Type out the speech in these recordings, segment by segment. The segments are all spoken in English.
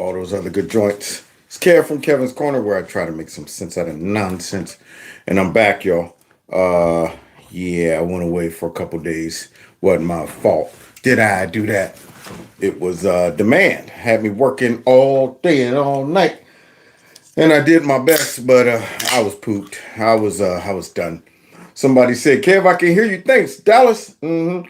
all those other good joints. It's Kev from Kevin's Corner, where I try to make some sense out of nonsense. And I'm back, y'all. Yeah, I went away for a couple days. Wasn't my fault. Did I do that? It was demand. Had me working all day and all night. And I did my best, but I was pooped. I was done. Somebody said, Kev, I can hear you. Thanks, Dallas. Well,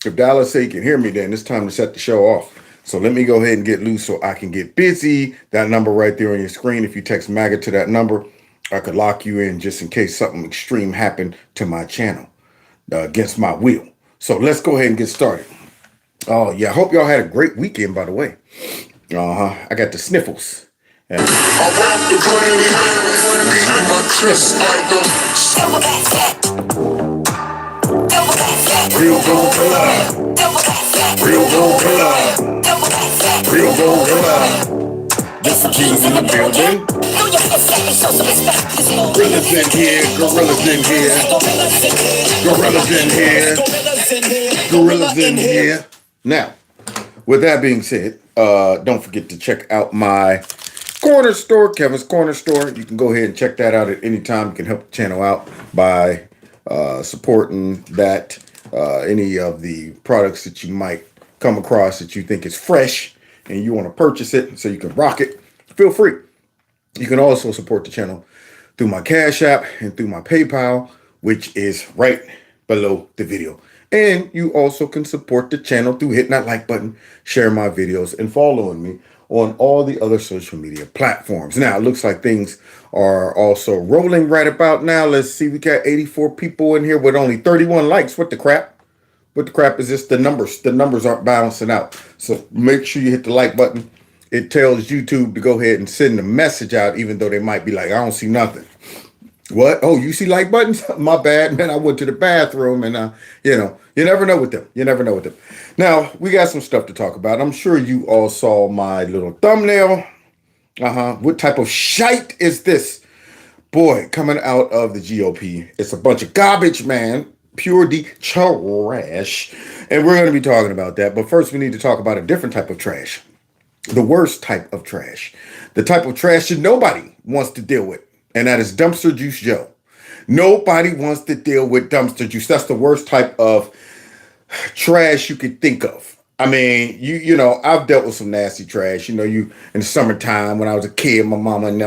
if Dallas say you can hear me, then it's time to set the show off. So let me go ahead and get loose so I can get busy. That number right there on your screen, if you text MAGA to that number, I could lock you in just in case something extreme happened to my channel against my will. So let's go ahead and get started. Oh, yeah. I hope y'all had a great weekend, by the way. I got the sniffles. And real gold real gold real gold This the G's in the building. Gorillas in here, gorillas in here, gorillas in here, gorillas in here. Now, with that being said, don't forget to check out my corner store, Kevin's Corner Store. You can go ahead and check that out at any time. You can help the channel out by supporting that. Any of the products that you might come across that you think is fresh and you want to purchase it so you can rock it, feel free. You can also support the channel through my Cash App and through my PayPal, which is right below the video. And you also can support the channel through hitting that like button, sharing my videos, and following me on all the other social media platforms. Now, it looks like things are also rolling right about now. Let's see, we got 84 people in here with only 31 likes. What the crap? What the crap is this? The numbers aren't balancing out. So make sure you hit the like button. It tells YouTube to go ahead and send a message out, even though they might be like, I don't see nothing. What? Oh, you see like buttons? My bad, man. I went to the bathroom and, you never know with them. You never know with them. Now, we got some stuff to talk about. I'm sure you all saw my little thumbnail. What type of shite is this? Boy, coming out of the GOP. It's a bunch of garbage, man. Pure trash. And we're going to be talking about that. But first, we need to talk about a different type of trash. The worst type of trash. The type of trash that nobody wants to deal with. And that is Dumpster Juice Joe. Nobody wants to deal with dumpster juice. That's the worst type of trash you could think of. I mean, I've dealt with some nasty trash. You in the summertime when I was a kid, my mom and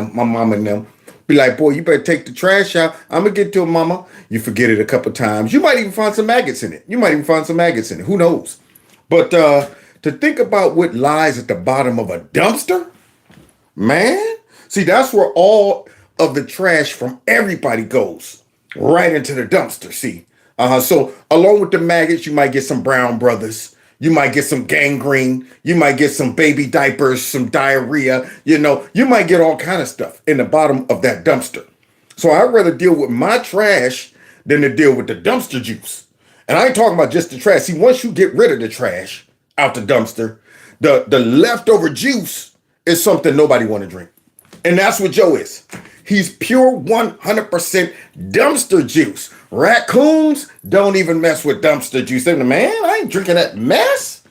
them be like, boy, you better take the trash out. I'm going to get to it, mama. You forget it a couple times. You might even find some maggots in it. Who knows? But to think about what lies at the bottom of a dumpster, man. See, that's where all of the trash from everybody goes right into the dumpster. See, so along with the maggots, you might get some brown brothers. You might get some gangrene. You might get some baby diapers, some diarrhea. You might get all kind of stuff in the bottom of that dumpster. So I'd rather deal with my trash than to deal with the dumpster juice. And I ain't talking about just the trash. See, once you get rid of the trash out the dumpster, the leftover juice is something nobody want to drink. And that's what Joe is. He's pure 100% dumpster juice. Raccoons don't even mess with dumpster juice. They're like, man, I ain't drinking that mess.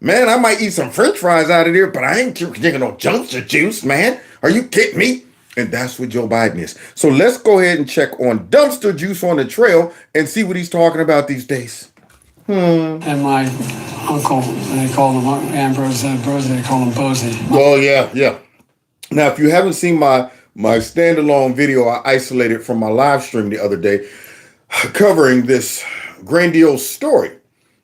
Man, I might eat some french fries out of there, but I ain't drinking no dumpster juice, man. Are you kidding me? And that's what Joe Biden is. So let's go ahead and check on dumpster juice on the trail and see what he's talking about these days. And my uncle, they call him Ambrose, they call him Bosie. Oh, yeah. Now, if you haven't seen my standalone video I isolated from my live stream the other day covering this grandiose story,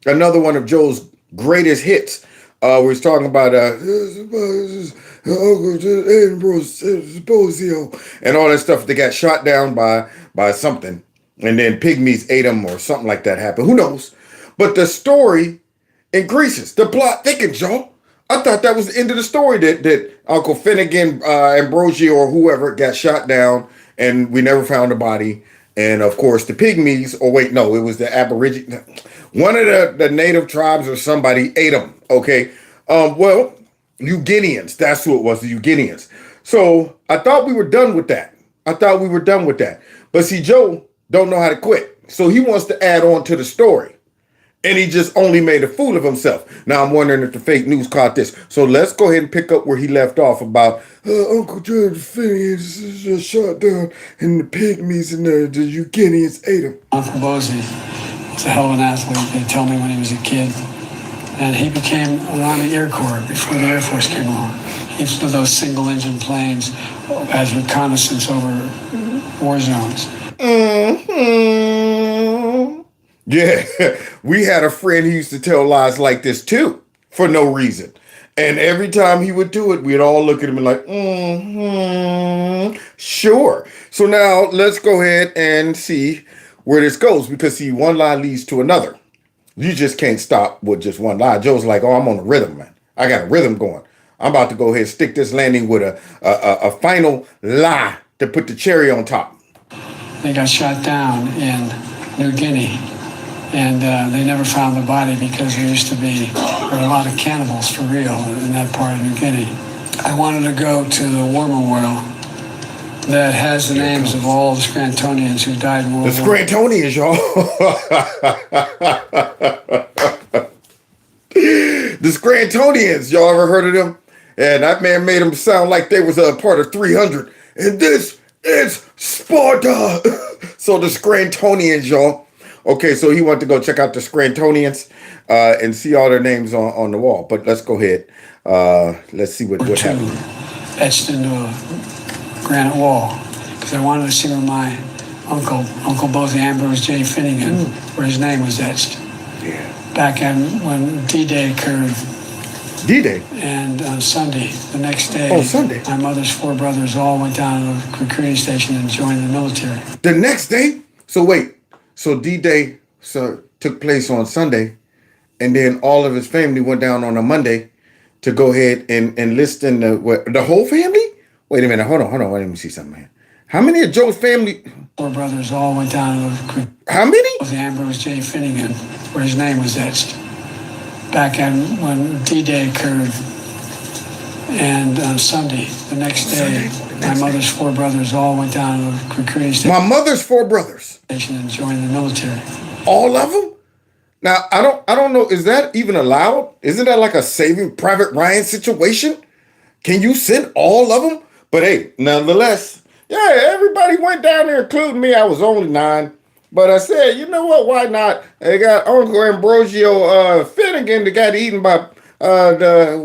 another one of Joe's greatest hits, where he's talking about Ambrose and all that stuff that got shot down by something, and then pygmies ate him or something like that happened. Who knows? But the story increases. The plot thickens, Joe. I thought that was the end of the story, that Uncle Finnegan, Ambrosio, or whoever got shot down, and we never found the body. And of course, the pygmies, or wait, no, it was the Aborigine, one of the native tribes or somebody ate them. Okay. Well, Eugenians, that's who it was, the Eugenians. So I thought we were done with that. But see, Joe don't know how to quit. So he wants to add on to the story. And he just only made a fool of himself. Now I'm wondering if the fake news caught this. So let's go ahead and pick up where he left off about Uncle George Phineas is just shot down and the pygmies and the Eugenians ate him. Uncle Bosie was a hell of an athlete, they tell me, when he was a kid. And he became an Army Air Corps before the Air Force came along. He flew those single-engine planes as reconnaissance over war zones. Mm-hmm. Yeah, we had a friend who used to tell lies like this too, for no reason. And every time he would do it, we'd all look at him and like, sure. So now let's go ahead and see where this goes, because see, one lie leads to another. You just can't stop with just one lie. Joe's like, oh, I'm on a rhythm, man. I got a rhythm going. I'm about to go ahead and stick this landing with a final lie to put the cherry on top. They got shot down in New Guinea, and they never found the body because there used to be a lot of cannibals for real in that part of New Guinea. I wanted to go to the war memorial that has the names of all the Scrantonians who died in World War. The Scrantonians, y'all. The Scrantonians, y'all ever heard of them? And that man made them sound like they was a part of 300. And this is Sparta. So the Scrantonians, y'all. Okay, so he wanted to go check out the Scrantonians and see all their names on the wall. But let's go ahead. Let's see what happened. Etched into a granite wall, because I wanted to see where my Uncle Bosie Ambrose J. Finnegan, where his name was etched. Yeah. Back when D-Day occurred. D-Day? And on Sunday, the next day, Sunday, my mother's 4 brothers all went down to the recruiting station and joined the military. The next day? So wait, so D-Day took place on Sunday, and then all of his family went down on a Monday to go ahead and enlist in the whole family? Wait a minute, hold on, let me see something here. How many of Joe's family? 4 brothers all went down to the recruiting. How many? Ambrose J. Finnegan, where his name was etched. Back when D-Day occurred, and on Sunday, the next day, my mother's 4 brothers all went down to the recruiting station. My mother's 4 brothers? And joined the military. All of them? Now, I don't know, is that even allowed? Isn't that like a Saving Private Ryan situation? Can you send all of them? But hey, nonetheless, yeah, everybody went down there, including me. I was only 9. But I said, you know what, why not? They got Uncle Ambrosio Finnegan that got eaten by the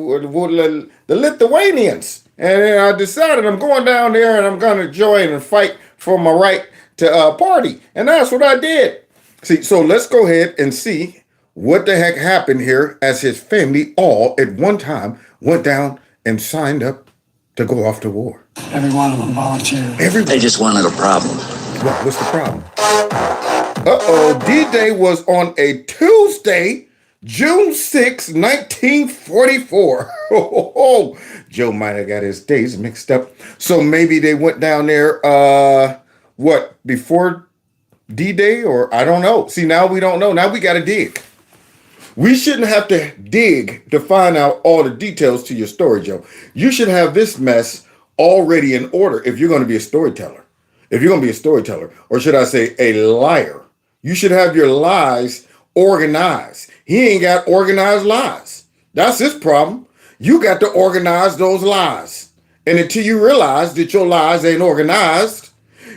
Lithuanians. And then I decided I'm going down there and I'm going to join and fight for my right to party. And that's what I did. See, so let's go ahead and see what the heck happened here as his family all at one time went down and signed up to go off to war. Every one of them volunteered. They just wanted a problem. What's the problem? D-Day was on a Tuesday, June 6, 1944. Joe might have got his days mixed up. So maybe they went down there, before D-Day, or I don't know. See, now we don't know. Now we got to dig. We shouldn't have to dig to find out all the details to your story, Joe. You should have this mess already in order if you're going to be a storyteller. If you're going to be a storyteller, or should I say a liar, you should have your lies organized. He ain't got organized lies. That's his problem. You got to organize those lies. And until you realize that your lies ain't organized,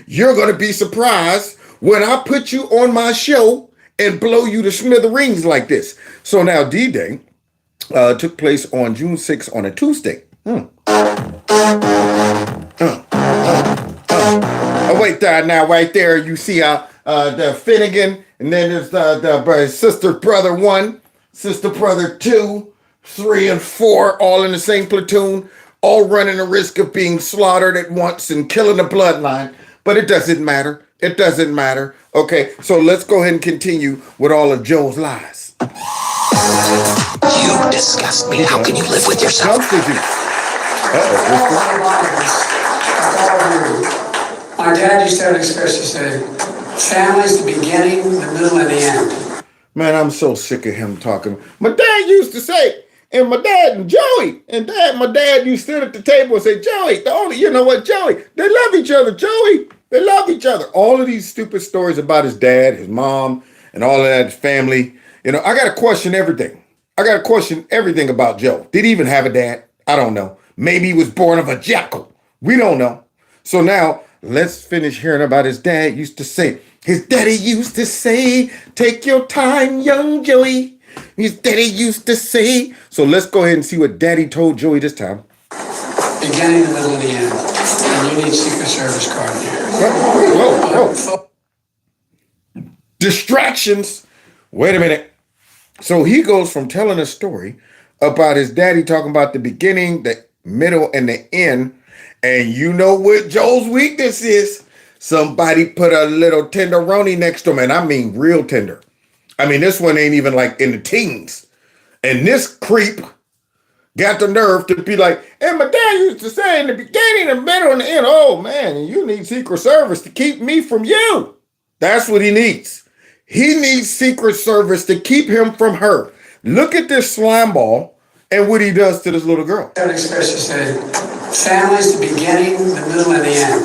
you're going to be surprised when I put you on my show and blow you to smithereens like this. So now D-Day took place on June 6th on a Tuesday. Oh, wait, now right there you see the Finnegan, and then there's the sister brother 1, sister brother 2, 3, and 4, all in the same platoon, all running the risk of being slaughtered at once and killing the bloodline. But it doesn't matter. It doesn't matter. Okay, so let's go ahead and continue with all of Joe's lies. You disgust me. How can you live with yourself? My dad used to have an expression say, family's the beginning, the middle, and the end. Man, I'm so sick of him talking. My dad used to say, and my dad and Joey, my dad used to sit at the table and say, Joey, you know what, Joey, they love each other, Joey. They love each other. All of these stupid stories about his dad, his mom, and all of that, his family. You know, I got to question everything. I got to question everything about Joe. Did he even have a dad? I don't know. Maybe he was born of a jackal. We don't know. So now let's finish hearing about his dad used to say. His daddy used to say, take your time, young Joey. His daddy used to say. So let's go ahead and see what daddy told Joey this time. Beginning, the middle, and the end. And you need Secret Service card here. Whoa. Distractions. Wait a minute. So he goes from telling a story about his daddy talking about the beginning, the middle, and the end. And you know what Joe's weakness is? Somebody put a little tenderoni next to him. And I mean real tender. I mean, this one ain't even like in the teens. And this creep got the nerve to be like, and my dad used to say in the beginning, the middle, and the end, oh man, you need Secret Service to keep me from you. That's what he needs. He needs Secret Service to keep him from her. Look at this slime ball and what he does to this little girl. That expression said, family's the beginning, the middle, and the end.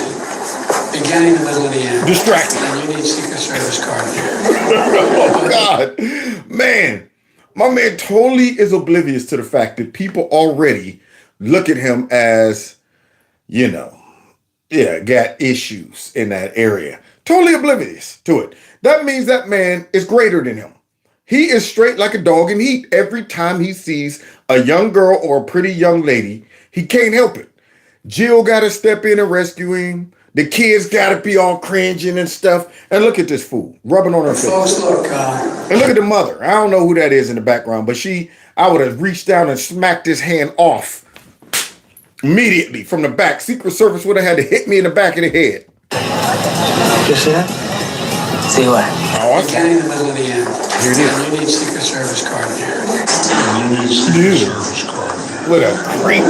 Beginning, the middle, and the end. Distracted. And you need Secret Service card here. Oh God, man. My man totally is oblivious to the fact that people already look at him as, you know, got issues in that area. Totally oblivious to it. That means that man is greater than him. He is straight like a dog in heat. Every time he sees a young girl or a pretty young lady, he can't help it. Jill got to step in and rescue him. The kids got to be all cringing and stuff. And look at this fool rubbing on her face. Folks, look. And look at the mother. I don't know who that is in the background, but I would have reached down and smacked his hand off immediately from the back. Secret Service would have had to hit me in the back of the head. You see that? See what? Oh, Beginning, the middle, and the end. Here it is. And you need Secret Service card here. You need Secret Service card. What a creep.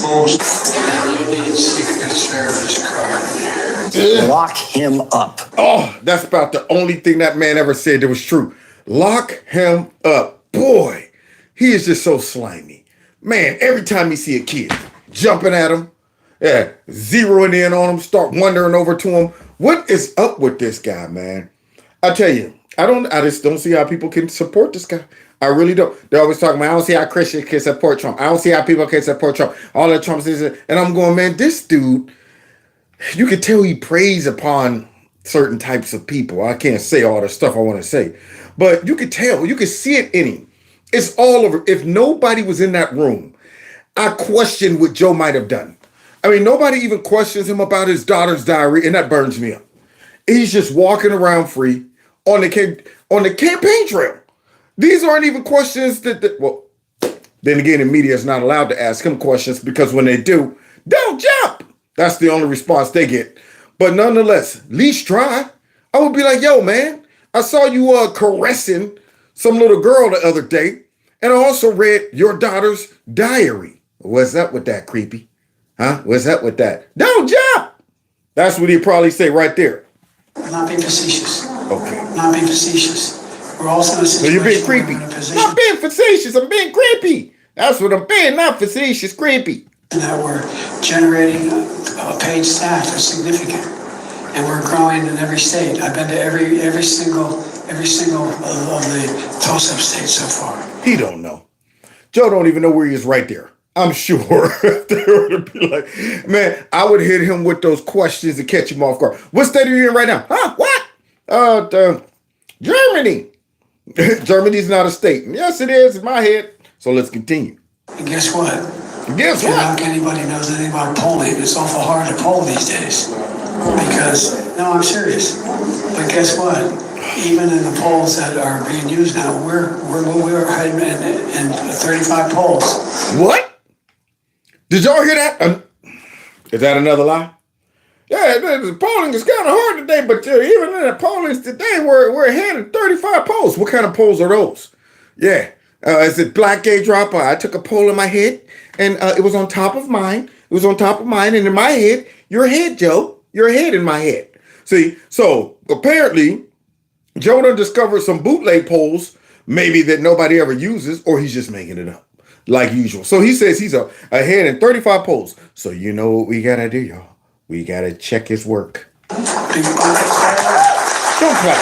Folks, And you need Secret Service card here. Lock him up. Oh, that's about the only thing that man ever said that was true. Lock him up. Boy, he is just so slimy. Man, every time you see a kid jumping at him, zeroing in on him, start wondering over to him, what is up with this guy, man? I tell you, I just don't see how people can support this guy. I really don't. They're always talking about, I don't see how Christians can support Trump. I don't see how people can support Trump. All that Trump says, and I'm going, man, this dude, you can tell he preys upon certain types of people. I can't say all the stuff I want to say, but you could tell, you could see it in him. It's all over. If nobody was in that room, I question what Joe might have done. I mean, nobody even questions him about his daughter's diary, and that burns me up. He's just walking around free on the campaign trail. These aren't even questions well, then again, the media is not allowed to ask him questions because when they do, don't jump. That's the only response they get. But nonetheless, at least try. I would be like, yo, man, I saw you caressing some little girl the other day, and I also read your daughter's diary. What's up with that, creepy? Huh? What's up with that? Don't jump. That's what he'd probably say right there. Not being facetious. Okay. Not being facetious. We're also in a So situation you're being where we're creepy. in a position Not being facetious. I'm being creepy. That's what I'm being. Not facetious, creepy. that we're generating a paid staff that's significant, and we're growing in every state. I've been to every single of the toss-up states so far. He don't know. Joe don't even know where he is right there. I'm sure they would be like, man, I would hit him with those questions to catch him off guard. What state are you in right now? Huh? What? Germany. Germany's not a state. Yes, it is in my head. So let's continue. And guess what? Guess I don't what? think anybody knows anything about polling. It's awful hard to poll these days. Because, no, I'm serious. But guess what? Even in the polls that are being used now, we're hiding in 35 polls. What? Did y'all hear that? Is that another lie? Yeah, the polling is kind of hard today, but even in the pollings today, we're ahead of 35 polls. What kind of polls are those? Yeah. Is it Black Gay Dropper? I took a poll in my head, and it was on top of mine. It was on top of mine, and in my head, your head, Joe. Your head in my head. See, so apparently, Joe done discovered some bootleg polls, maybe that nobody ever uses, or he's just making it up, like usual. So he says he's ahead in 35 polls. So you know what we gotta do, y'all? We gotta check his work. Don't clap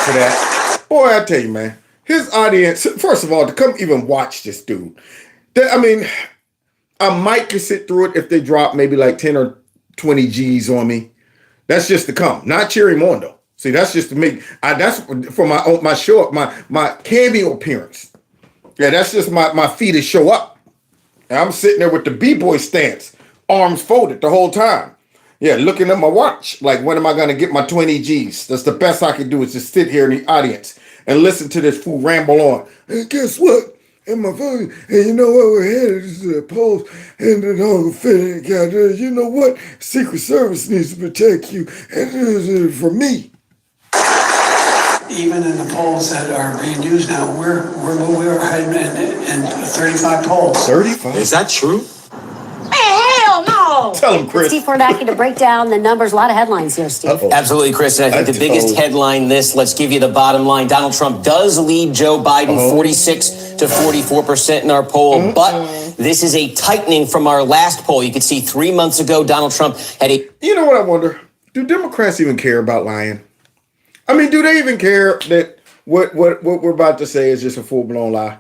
for that. Boy, I tell you, man, his audience, first of all, to come even watch this dude. I mean, I might could sit through it if they drop maybe like 10 or 20 G's on me. That's just to come, not cheer him on though. See, that's just to make. That's for my show up, my cameo appearance. Yeah, that's just my fee to show up. And I'm sitting there with the b-boy stance, arms folded the whole time. Yeah, looking at my watch, like when am I gonna get my 20 G's? That's the best I can do is just sit here in the audience and listen to this fool ramble on. And guess what? And my phone, and you know what, we're headed to the polls, and the dog finna got you know what? Secret Service needs to protect you, and from me. Even in the polls that are being used now, we're ahead in 35 polls. 35? Is that true? Hell no! Tell him, Chris. Steve Kornacki to break down the numbers. A lot of headlines here, Steve. Uh-oh. Absolutely, Chris. And I think the biggest headline let's give you the bottom line. Donald Trump does lead Joe Biden 46 to 44% in our poll, but this is a tightening from our last poll. You could see 3 months ago, Donald Trump had a... You know what I wonder? Do Democrats even care about lying? I mean, do they even care that what we're about to say is just a full-blown lie?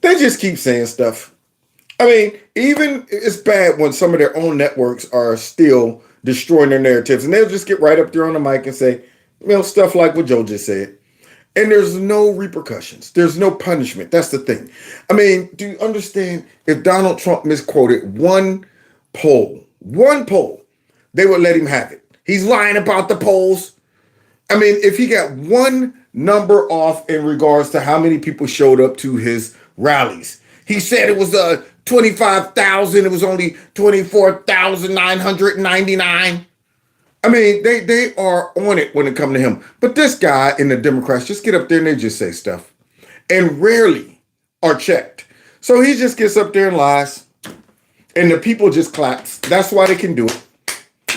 They just keep saying stuff. I mean, even it's bad when some of their own networks are still destroying their narratives, and they'll just get right up there on the mic and say, stuff like what Joe just said. And there's no repercussions. There's no punishment. That's the thing. I mean, do you understand if Donald Trump misquoted one poll, they would let him have it. He's lying about the polls. I mean, if he got one number off in regards to how many people showed up to his rallies, he said it was 25,000. It was only 24,999. I mean, they are on it when it comes to him. But this guy and the Democrats just get up there and they just say stuff and rarely are checked. So he just gets up there and lies and the people just claps. That's why they can do it.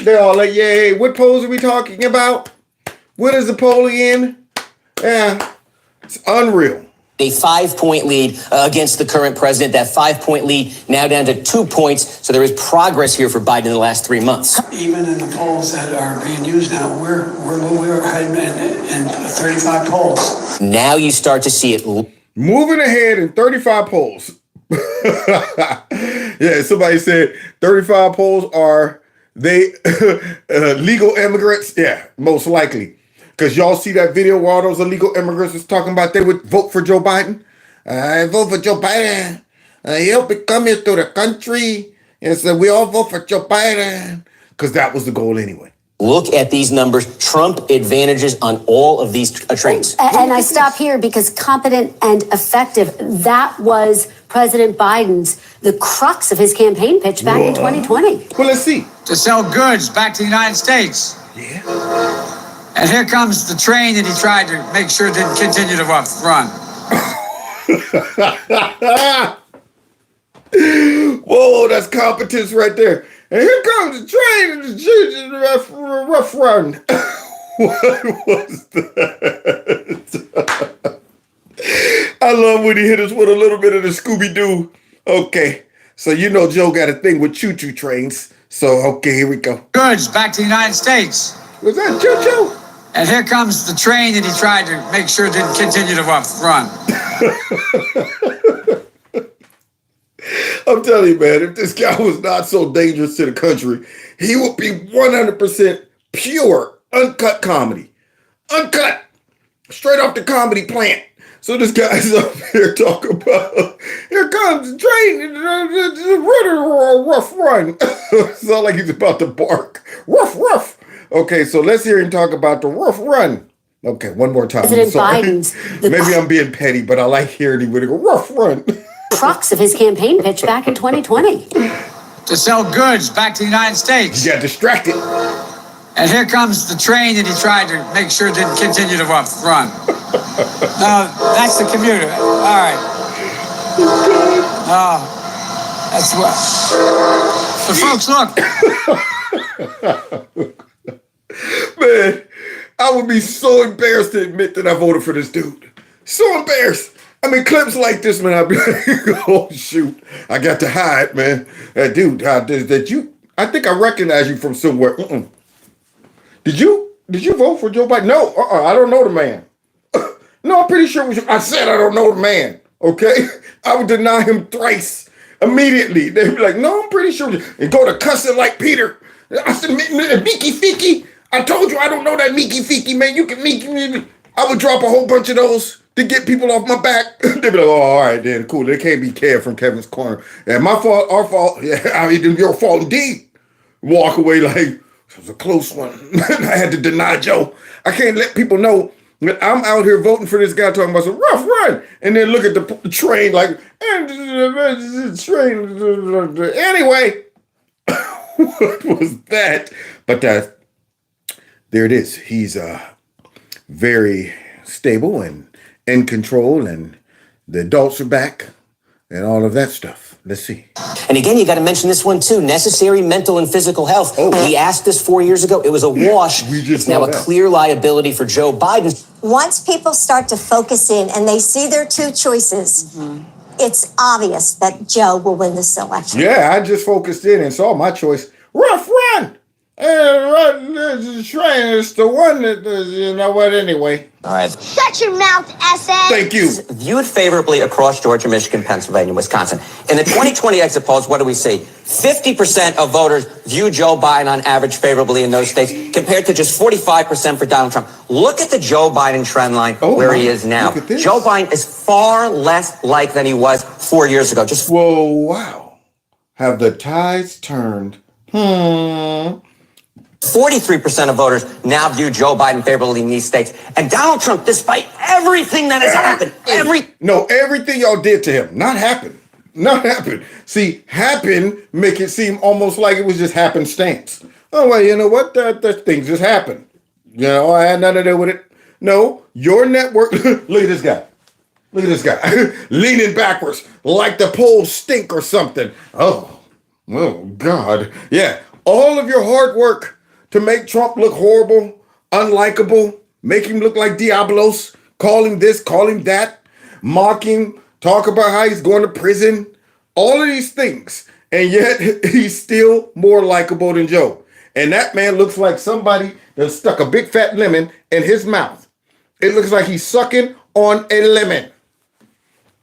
They're all like, yay, what polls are we talking about? What is the poll again? Yeah, it's unreal. A 5-point lead against the current president. That 5-point lead now down to 2 points. So there is progress here for Biden in the last 3 months. Even in the polls that are being used now, we're ahead in 35 polls. Now you start to see it. Moving ahead in 35 polls. Yeah, somebody said 35 polls are they legal immigrants? Yeah, most likely. Because y'all see that video where all those illegal immigrants was talking about they would vote for Joe Biden? I vote for Joe Biden. He'll be coming to the country. And so we all vote for Joe Biden. Because that was the goal anyway. Look at these numbers. Trump advantages on all of these traits. And I stop here because competent and effective, that was President Biden's, the crux of his campaign pitch back in 2020. Well, let's see. To sell goods back to the United States. Yeah. And here comes the train that he tried to make sure didn't continue to run. Whoa, that's competence right there. And here comes the train and the rough run. What was that? I love when he hit us with a little bit of the Scooby-Doo. Okay, so you know Joe got a thing with choo-choo trains. So, okay, here we go. Goods back to the United States. Was that choo-choo? And here comes the train that he tried to make sure didn't continue to run. I'm telling you, man, if this guy was not so dangerous to the country, he would be 100% pure, uncut comedy. Uncut. Straight off the comedy plant. So this guy's up here talking about, here comes the train, the rough run. It's not like he's about to bark. Rough. Okay, so let's hear him talk about the rough run. Okay, one more time. President Biden's, maybe I'm being petty, but I like hearing him with a rough run. Crux of his campaign pitch back in 2020. To sell goods back to the United States. He got distracted. And here comes the train that he tried to make sure didn't continue to run. No, that's the commuter. All right. Oh, that's what. The folks, look. Man, I would be so embarrassed to admit that I voted for this dude. So embarrassed. I mean, clips like this, man, I'd be like, oh, shoot. I got to hide, man. Dude, that you, I think I recognize you from somewhere. Did you vote for Joe Biden? No, I don't know the man. No, I'm pretty sure it was you. I said I don't know the man, okay? I would deny him thrice immediately. They'd be like, no, I'm pretty sure. And go to cussing like Peter. I said, Meeky Feeky. I told you I don't know that Meeky Feeky, man. You can Meeky. I would drop a whole bunch of those to get people off my back. They'd be like, oh, all right, then, cool. They can't be Kev from Kevin's Corner. Yeah, my fault, our fault. Yeah, I mean, your fault indeed. Walk away like, it was a close one. I had to deny Joe. I can't let people know that I'm out here voting for this guy talking about some rough run. And then look at the train like, train. Anyway, what was that? But there it is. He's very stable and in control, and the adults are back and all of that stuff. Let's see. And again, you got to mention this one too. Necessary mental and physical health. We asked this 4 years ago. It was a wash. It's now a clear liability for Joe Biden. Once people start to focus in and they see their two choices, it's obvious that Joe will win this election. Yeah, I just focused in and saw my choice. Rough run. The train is the one that, you know what, anyway. All right. Shut your mouth, SS. Thank you. Viewed favorably across Georgia, Michigan, Pennsylvania, Wisconsin. In the 2020 exit polls, what do we see? 50% of voters view Joe Biden on average favorably in those states, compared to just 45% for Donald Trump. Look at the Joe Biden trend line where he is now. Joe Biden is far less like than he was 4 years ago. Just whoa, wow. Have the tides turned? 43% of voters now view Joe Biden favorably in these states. And Donald Trump, despite everything that has happened, everything y'all did to him, not happened. Not happen. See, happen make it seem almost like it was just happenstance. Oh, well, you know what? That things just happened. You know, I had nothing to do with it. No, your network. Look at this guy. Look at this guy. Leaning backwards like the polls stink or something. Oh, God. Yeah, all of your hard work to make Trump look horrible, unlikable, make him look like Diablos, call him this, call him that, mock him, talk about how he's going to prison, all of these things. And yet he's still more likable than Joe. And that man looks like somebody that stuck a big fat lemon in his mouth. It looks like he's sucking on a lemon.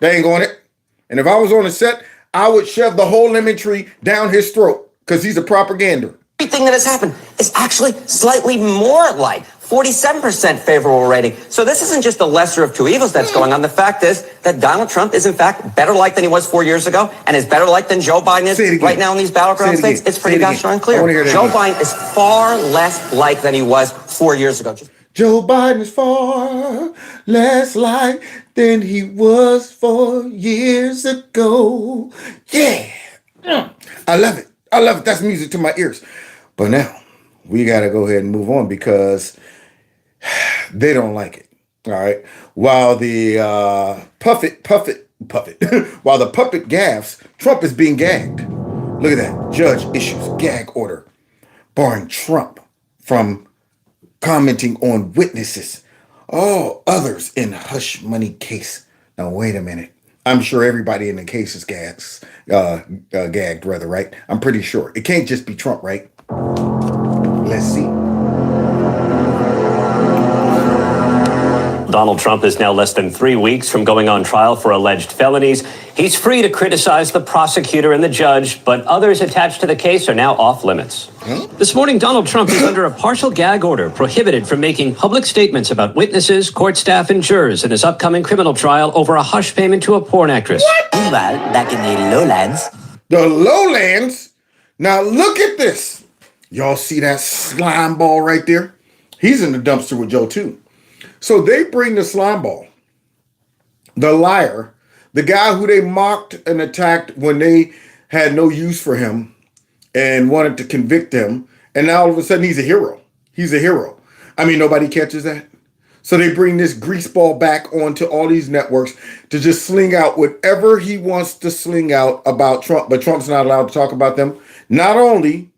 Dang on it. And if I was on the set, I would shove the whole lemon tree down his throat because he's a propagander. Everything that has happened is actually slightly more like 47% favorable rating. So this isn't just the lesser of two evils that's going on. The fact is that Donald Trump is in fact better liked than he was 4 years ago, and is better liked than Joe Biden is right now in these battleground states. It's pretty gosh darn clear. Joe Biden is far less like than he was 4 years ago. Joe Biden is far less like than he was 4 years ago. Yeah. I love it. I love it. That's music to my ears. But now we got to go ahead and move on because they don't like it. All right. While the puppet, while the puppet gaffs, Trump is being gagged. Look at that. Judge issues gag order barring Trump from commenting on witnesses. All others in hush money case. Now, wait a minute. I'm sure everybody in the case is gagged, right? I'm pretty sure. It can't just be Trump, right? Let's see. Donald Trump is now less than 3 weeks from going on trial for alleged felonies. He's free to criticize the prosecutor and the judge, but others attached to the case are now off limits. This morning, Donald Trump is under a partial gag order, prohibited from making public statements about witnesses, court staff, and jurors in his upcoming criminal trial over a hush payment to a porn actress. Meanwhile, back in the lowlands. The lowlands? Now look at this. Y'all see that slime ball right there? He's in the dumpster with Joe too. So they bring the slime ball, the liar, the guy who they mocked and attacked when they had no use for him and wanted to convict him. And now all of a sudden he's a hero. He's a hero. I mean, nobody catches that. So they bring this grease ball back onto all these networks to just sling out whatever he wants to sling out about Trump. But Trump's not allowed to talk about them. Not only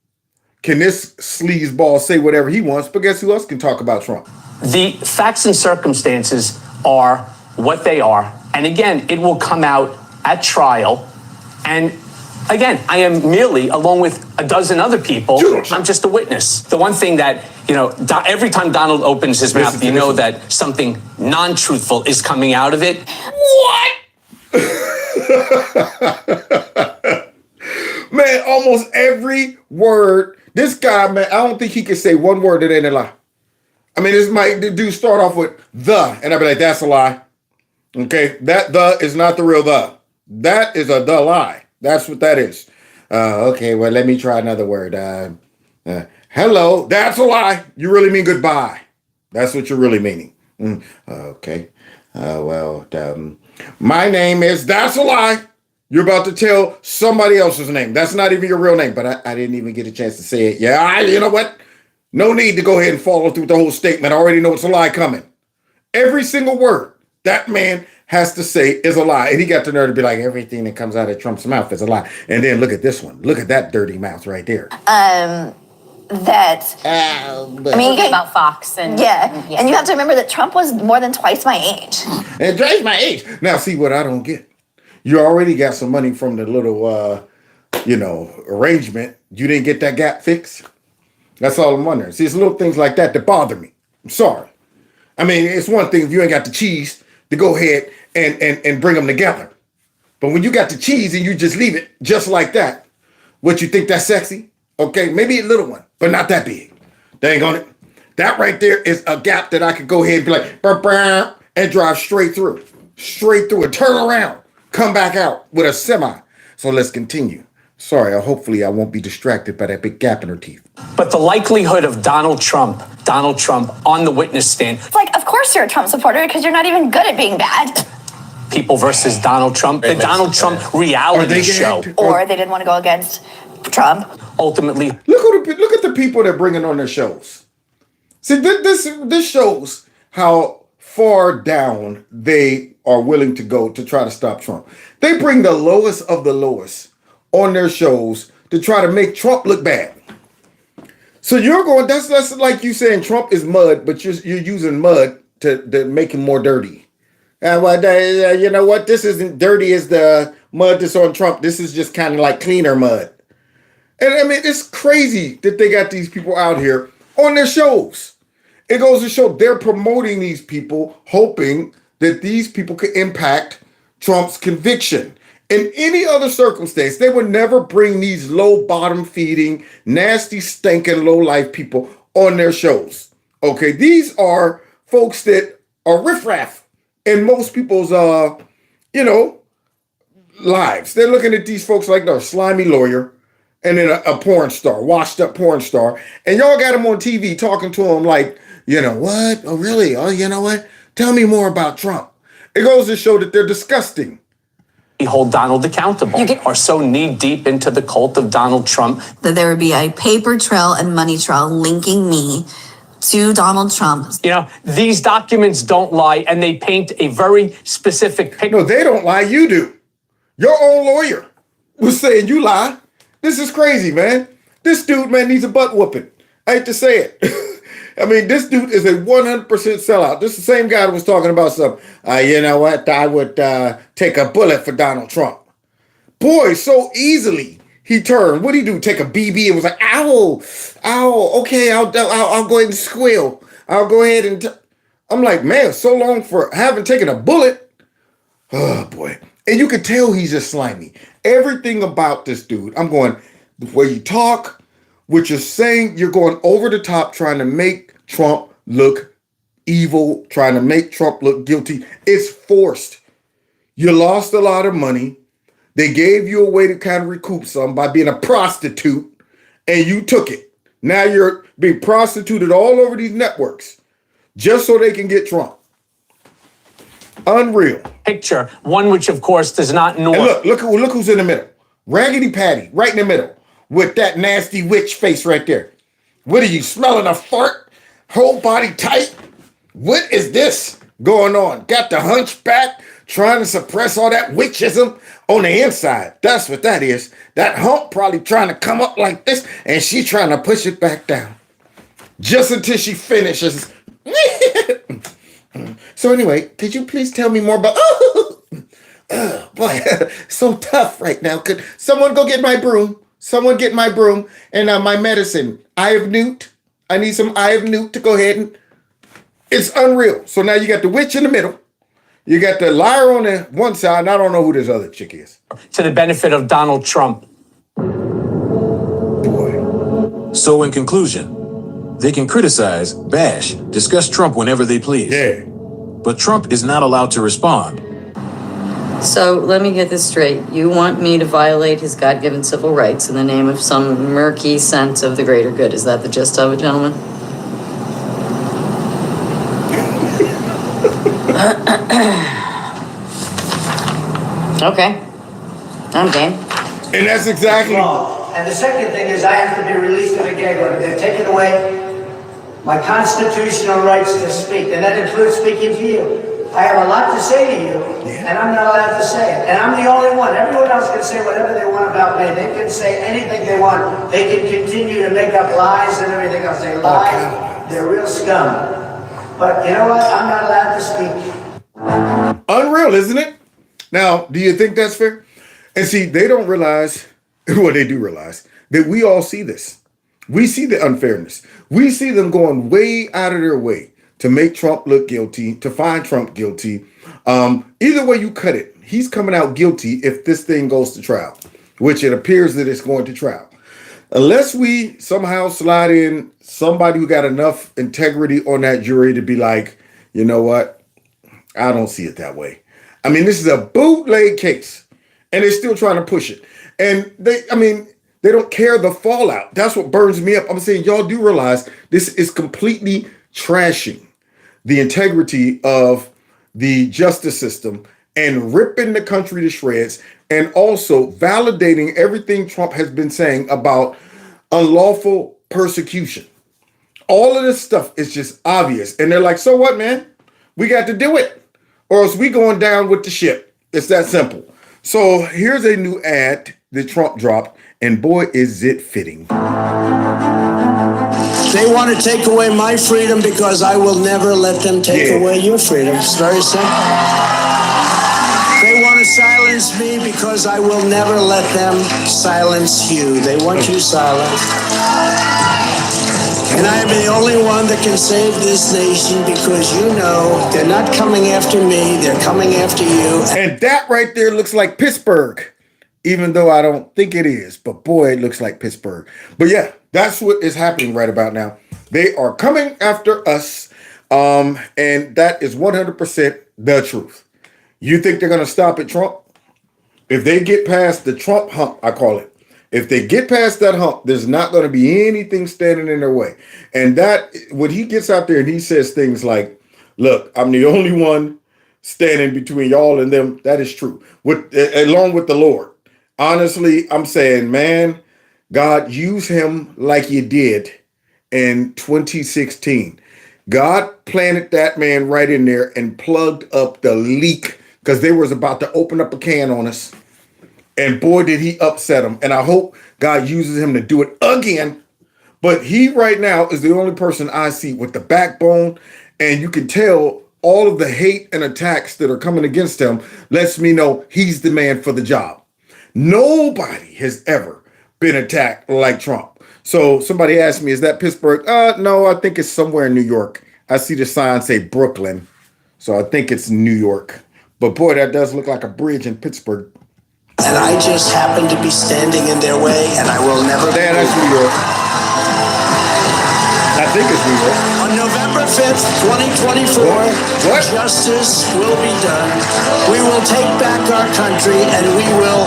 can this sleazeball say whatever he wants, but guess who else can talk about Trump? The facts and circumstances are what they are. And again, it will come out at trial. And Again, I am merely, along with a dozen other people, I'm just a witness. The one thing that, every time Donald opens his mouth, you know that something non-truthful is coming out of it. What? Man, almost every word. This guy, man, I don't think he can say one word that ain't a lie. I mean, the dude start off with the, and I'd be like, that's a lie. Okay, that the is not the real the. That is a the lie. That's what that is. Okay, well, let me try another word. Hello, that's a lie. You really mean goodbye. That's what you're really meaning. Okay. My name is, that's a lie. You're about to tell somebody else's name. That's not even your real name, but I didn't even get a chance to say it. Yeah, you know what? No need to go ahead and follow through the whole statement. I already know it's a lie coming. Every single word that man has to say is a lie. And he got the nerve to be like, everything that comes out of Trump's mouth is a lie. And then look at this one. Look at that dirty mouth right there. I mean, about Fox and and you have to remember that Trump was more than twice my age. And twice my age. Now, see what I don't get. You already got some money from the little, arrangement. You didn't get that gap fixed. That's all I'm wondering. See, it's little things like that bother me. I'm sorry. I mean, it's one thing if you ain't got the cheese to go ahead and bring them together. But when you got the cheese and you just leave it just like that, what, you think that's sexy? Okay, maybe a little one, but not that big. Dang on it. That right there is a gap that I could go ahead and be like, burr, burr, and drive straight through and turn around, come back out with a semi. So let's continue. Sorry, hopefully I won't be distracted by that big gap in her teeth. But the likelihood of Donald Trump on the witness stand. It's like, of course you're a Trump supporter because you're not even good at being bad. People versus Donald Trump, the Donald Trump reality show. Or they didn't want to go against Trump. Ultimately, look at the people they're bringing on their shows. See, this shows how far down they are willing to go to try to stop Trump. They bring the lowest of the lowest on their shows to try to make Trump look bad. So you're going, that's like you saying Trump is mud, but you're using mud to make him more dirty. You know what? This isn't dirty as the mud that's on Trump. This is just kind of like cleaner mud. And I mean, it's crazy that they got these people out here on their shows. It goes to show they're promoting these people, hoping that these people could impact Trump's conviction. In any other circumstance, they would never bring these low bottom feeding, nasty, stinking, low life people on their shows. Okay, these are folks that are riffraff in most people's, lives. They're looking at these folks like they're a slimy lawyer and then a porn star, washed up porn star. And y'all got them on TV talking to them like, you know what? Oh, really? Oh, you know what? Tell me more about Trump. It goes to show that they're disgusting. Hold Donald accountable, are so knee deep into the cult of Donald Trump. That there would be a paper trail and money trail linking me to Donald Trump. These documents don't lie, and they paint a very specific picture. No, they don't lie. You do. Your own lawyer was saying you lie. This is crazy, man. This dude, man, needs a butt whooping. I hate to say it. I mean, this dude is a 100% sellout. This is the same guy that was talking about some, you know what, I would take a bullet for Donald Trump. Boy, so easily he turned. What did he do? Take a BB and was like, ow, okay, I'll go ahead and squeal. I'll go ahead and... I'm like, man, so long for having taken a bullet. Oh, boy. And you could tell he's just slimy. Everything about this dude, I'm going, the way you talk, what you're saying, you're going over the top, trying to make Trump look evil, trying to make Trump look guilty. It's forced. You lost a lot of money. They gave you a way to kind of recoup some by being a prostitute, and you took it. Now you're being prostituted all over these networks just so they can get Trump. Unreal. Picture, one which, of course, does not know. And look who's in the middle. Raggedy Patty, right in the middle. With that nasty witch face right there. What are you, smelling a fart? Whole body tight? What is this going on? Got the hunchback trying to suppress all that witchism on the inside. That's what that is. That hump probably trying to come up like this and she trying to push it back down. Just until she finishes. So anyway, could you please tell me more about... boy, so tough right now. Could someone go get my broom? Someone get my broom and my medicine. Eye of Newt. I need some Eye of Newt to go ahead and. It's unreal. So now you got the witch in the middle. You got the liar on the one side, and I don't know who this other chick is. To the benefit of Donald Trump. Boy. So in conclusion, they can criticize, bash, discuss Trump whenever they please. Yeah. But Trump is not allowed to respond. So let me get this straight. You want me to violate his God-given civil rights in the name of some murky sense of the greater good. Is that the gist of it, gentlemen? Okay. I'm game. And that's exactly. And the second thing is I have to be released of a gag order. They've taken away my constitutional rights to speak, and that includes speaking to you. I have a lot to say to you, and I'm not allowed to say it. And I'm the only one. Everyone else can say whatever they want about me. They can say anything they want. They can continue to make up lies and everything else. They lie. They're real scum. But you know what? I'm not allowed to speak. Unreal, isn't it? Now, do you think that's fair? And see, they don't realize, well, they do realize, that we all see this. We see the unfairness. We see them going way out of their way to make Trump look guilty, to find Trump guilty. Either way you cut it, he's coming out guilty if this thing goes to trial, which it appears that it's going to trial. Unless we somehow slide in somebody who got enough integrity on that jury to be like, you know what? I don't see it that way. I mean, this is a bootleg case, and they're still trying to push it. And they don't care the fallout. That's what burns me up. I'm saying y'all do realize this is completely trashing the integrity of the justice system and ripping the country to shreds, and also validating everything Trump has been saying about unlawful persecution. All of this stuff is just obvious. And they're like, so what, man? We got to do it, or else we going down with the ship. It's that simple. So here's a new ad that Trump dropped, and boy, is it fitting. They want to take away my freedom because I will never let them take away your freedom. It's very simple. They want to silence me because I will never let them silence you. They want you silent. And I am the only one that can save this nation because you know they're not coming after me, they're coming after you. And that right there looks like Pittsburgh, even though I don't think it is. But boy, it looks like Pittsburgh. But yeah, that's what is happening right about now. They are coming after us, and that is 100% the truth. You think they're going to stop at Trump? If they get past the Trump hump, I call it. If they get past that hump, there's not going to be anything standing in their way. And that, when he gets out there and he says things like, look, I'm the only one standing between y'all and them, that is true. Along with the Lord. Honestly, I'm saying, man, God, use him like you did in 2016. God planted that man right in there and plugged up the leak because they was about to open up a can on us. And boy, did he upset him. And I hope God uses him to do it again. But he right now is the only person I see with the backbone. And you can tell all of the hate and attacks that are coming against him lets me know he's the man for the job. Nobody has ever been attacked like Trump. So somebody asked me, is that Pittsburgh? No, I think it's somewhere in New York. I see the sign say Brooklyn. So I think it's New York. But boy, that does look like a bridge in Pittsburgh. And I just happen to be standing in their way, and I will never. Dan, that's New York. I think it's New York. On November 5th, 2024, what? Justice will be done. We will take back our country, and we will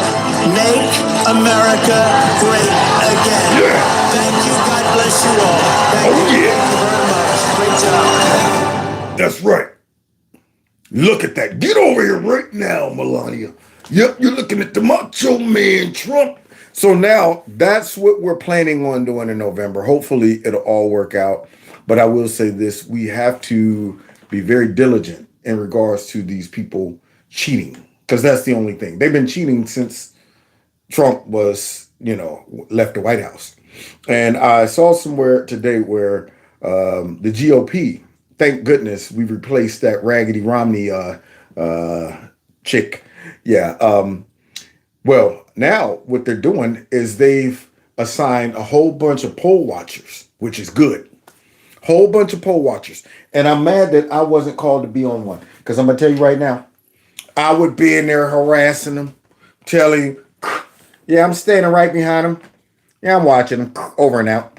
make America great again. Yeah. Thank you. God bless you all. Thank you. Yeah. Thank you very much. Great job. That's right. Look at that. Get over here right now, Melania. Yep, you're looking at the macho man, Trump. So now that's what we're planning on doing in November. Hopefully it'll all work out. But I will say this, we have to be very diligent in regards to these people cheating, because that's the only thing. They've been cheating since Trump was, left the White House. And I saw somewhere today where the GOP, thank goodness we replaced that Raggedy Romney chick. Yeah. Well, now what they're doing is they've assigned a whole bunch of poll watchers, which is good. Whole bunch of poll watchers. And I'm mad that I wasn't called to be on one. Because I'm going to tell you right now, I would be in there harassing them, telling, yeah, I'm standing right behind them. Yeah, I'm watching them over and out.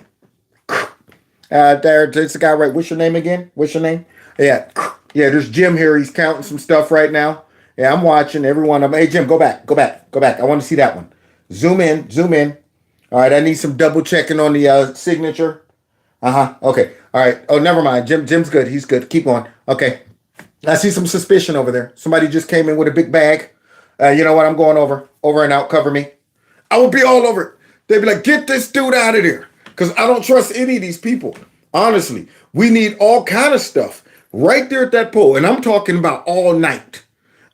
There's a guy right. What's your name again? What's your name? Yeah. Yeah, there's Jim here. He's counting some stuff right now. Yeah, I'm watching every one of them. Hey, Jim, go back. I want to see that one. Zoom in. All right, I need some double checking on the signature. Okay. All right. Oh, never mind. Jim's good. He's good. Keep going. Okay. I see some suspicion over there. Somebody just came in with a big bag. You know what? I'm going over and out. Cover me. I would be all over it. They'd be like, get this dude out of there. Because I don't trust any of these people. Honestly, we need all kind of stuff right there at that poll. And I'm talking about all night.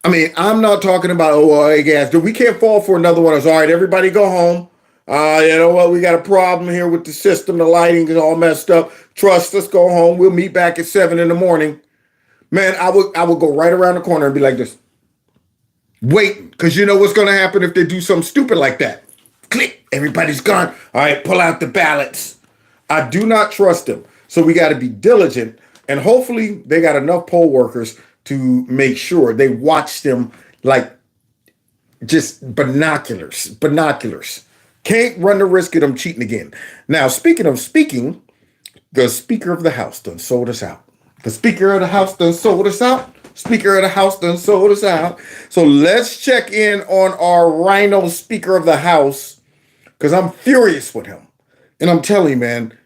I mean, I'm not talking about, hey, guys, we can't fall for another one. It's all right, everybody go home. You know what? We got a problem here with the system. The lighting is all messed up. Trust us, go home. We'll meet back at 7 a.m. Man, I would go right around the corner and be like this. Waiting, because you know what's going to happen if they do something stupid like that. Click, everybody's gone. All right, pull out the ballots. I do not trust them. So we got to be diligent. And hopefully they got enough poll workers to make sure they watch them like just binoculars. Can't run the risk of them cheating again. Now, speaking of speaking, the Speaker of the House done sold us out. The Speaker of the House done sold us out. Speaker of the House done sold us out. So let's check in on our Rhino Speaker of the House, because I'm furious with him. And I'm telling you, man,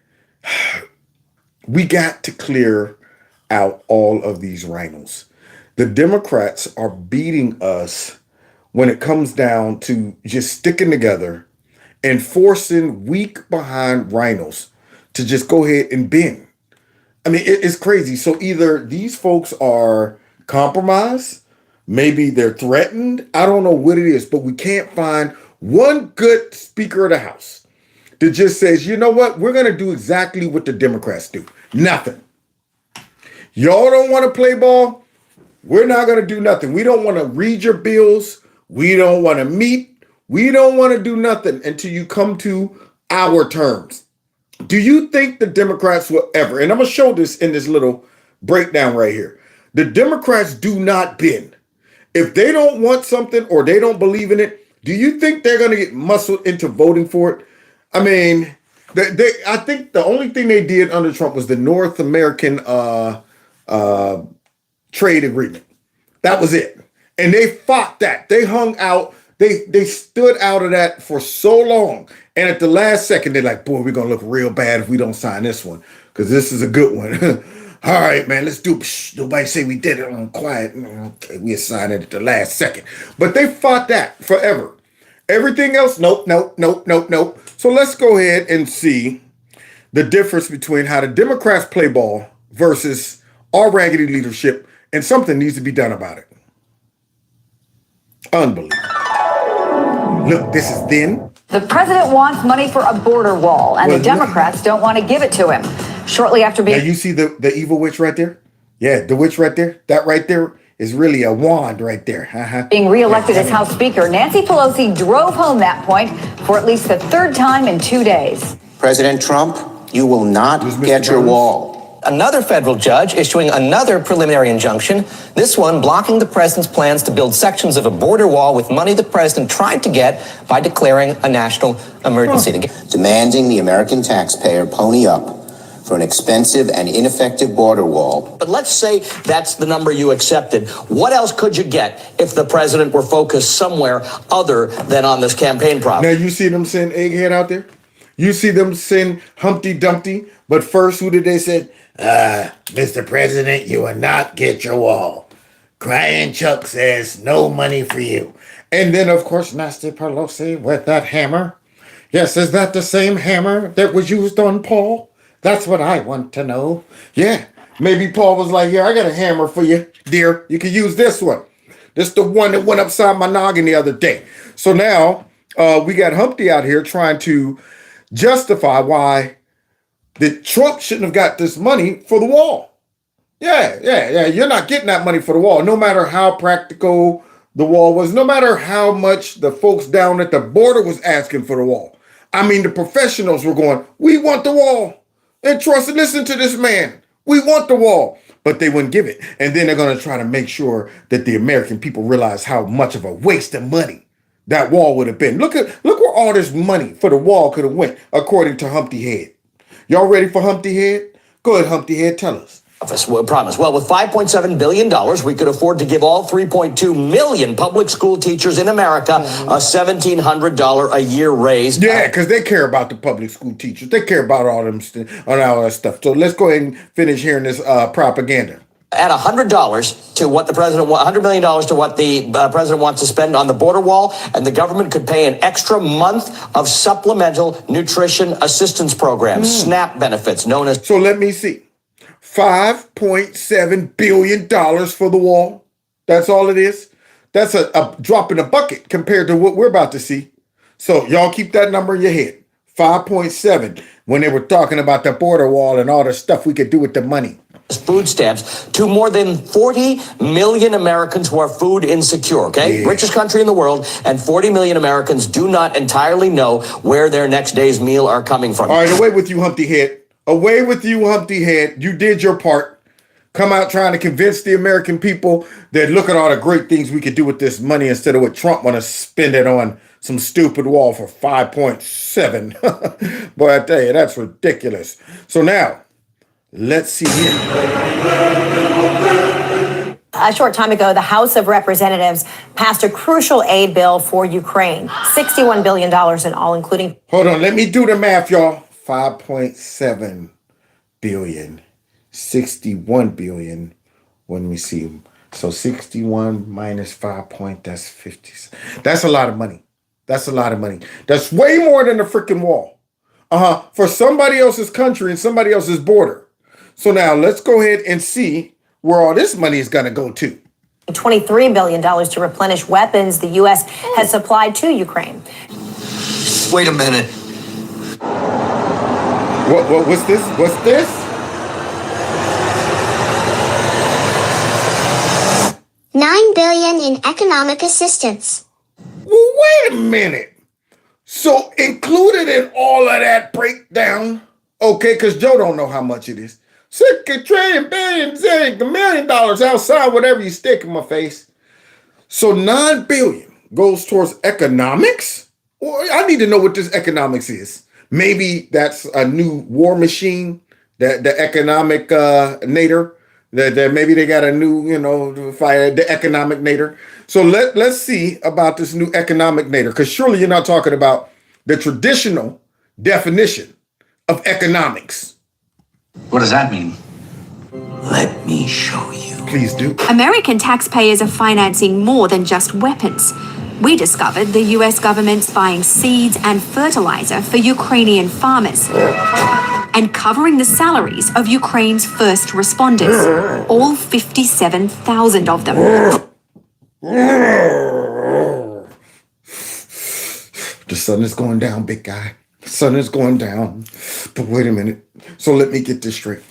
we got to clear out all of these rhinos. The Democrats are beating us when it comes down to just sticking together and forcing weak behind rhinos to just go ahead and bend. I mean, it's crazy. So either these folks are compromised, maybe they're threatened. I don't know what it is, but we can't find one good Speaker of the House that just says, you know what, we're going to do exactly what the Democrats do. Nothing. Y'all don't want to play ball? We're not going to do nothing. We don't want to read your bills. We don't want to meet. We don't want to do nothing until you come to our terms. Do you think the Democrats will ever, and I'm going to show this in this little breakdown right here. The Democrats do not bend. If they don't want something or they don't believe in it, do you think they're going to get muscled into voting for it? I mean, I think the only thing they did under Trump was the North American trade agreement. That was it. And they fought that. They hung out. They stood out of that for so long. And at the last second, they're like, boy, we're going to look real bad if we don't sign this one, because this is a good one. All right, man, let's do it. Shh, nobody say we did it on quiet. Okay, we assigned it at the last second. But they fought that forever. Everything else, nope. So let's go ahead and see the difference between how the Democrats play ball versus our raggedy leadership, and something needs to be done about it. Unbelievable. Look, this is then. The president wants money for a border wall, and the Democrats don't want to give it to him. Shortly after being... Now you see the evil witch right there? Yeah, the witch right there. That right there is really a wand right there. Being reelected as House Speaker, Nancy Pelosi drove home that point for at least the third time in 2 days. President Trump, you will not get your wall. Another federal judge issuing another preliminary injunction, this one blocking the president's plans to build sections of a border wall with money the president tried to get by declaring a national emergency. Demanding the American taxpayer pony up for an expensive and ineffective border wall. But let's say that's the number you accepted. What else could you get if the president were focused somewhere other than on this campaign problem? Now you see them send Egghead out there? You see them send Humpty Dumpty? But first, who did they say? Mr. President, you will not get your wall. Crying Chuck says no money for you. And then, of course, Nancy Pelosi with that hammer. Yes, is that the same hammer that was used on Paul? That's what I want to know. Yeah, maybe Paul was like, yeah, I got a hammer for you, dear. You can use this one. This is the one that went upside my noggin the other day. So now we got Humpty out here trying to justify why that Trump shouldn't have got this money for the wall. Yeah. You're not getting that money for the wall, no matter how practical the wall was, no matter how much the folks down at the border was asking for the wall. I mean, the professionals were going, we want the wall. And trust and listen to this man. We want the wall. But they wouldn't give it. And then they're going to try to make sure that the American people realize how much of a waste of money that wall would have been. Look where all this money for the wall could have went, according to Humpty Head. Y'all ready for Humpty Head? Go ahead, Humpty Head, tell us. Promise. Well, with $5.7 billion, we could afford to give all 3.2 million public school teachers in America a $1,700 a year raise. Yeah, because they care about the public school teachers. They care about all that stuff. So let's go ahead and finish hearing this propaganda. Add $100 to what the president $100 million to what the president wants to spend on the border wall, and the government could pay an extra month of supplemental nutrition assistance programs, SNAP benefits, known as. So let me see. $5.7 billion for the wall. That's all it is. That's a drop in the bucket compared to what we're about to see. So y'all keep that number in your head. 5.7 when they were talking about the border wall and all the stuff we could do with the money. Food stamps to more than 40 million Americans who are food insecure, okay? Yeah. Richest country in the world, and 40 million Americans do not entirely know where their next day's meal are coming from. All right, away with you, Humpty Head. Away with you, Humpty Head. You did your part. Come out trying to convince the American people that look at all the great things we could do with this money instead of what Trump want to spend it on some stupid wall for 5.7. Boy, I tell you, that's ridiculous. So now, let's see here. A short time ago, the House of Representatives passed a crucial aid bill for Ukraine. $61 billion in all, including... Hold on, let me do the math, y'all. 5.7 billion, 61 billion when we see them. So 61 minus 5 that's 50. That's a lot of money. That's a lot of money. That's way more than the freaking wall. For somebody else's country and somebody else's border. So now let's go ahead and see where all this money is going to go to. $23 billion to replenish weapons the U.S. has supplied to Ukraine. Wait a minute. What's this? What's this? $9 billion in economic assistance. Well, wait a minute. So included in all of that breakdown, okay, because Joe don't know how much it is. $6 trillion, billion, $1 million outside, whatever you stick in my face. So $9 billion goes towards economics? Well, I need to know what this economics is. Maybe that's a new war machine, the economic nader. That maybe they got a new, fire the economic nader. So let's see about this new economic nader, because surely you're not talking about the traditional definition of economics. What does that mean? Let me show you. Please do. American taxpayers are financing more than just weapons. We discovered the US government's buying seeds and fertilizer for Ukrainian farmers and covering the salaries of Ukraine's first responders, all 57,000 of them. The sun is going down, big guy. The sun is going down. But wait a minute. So let me get this straight.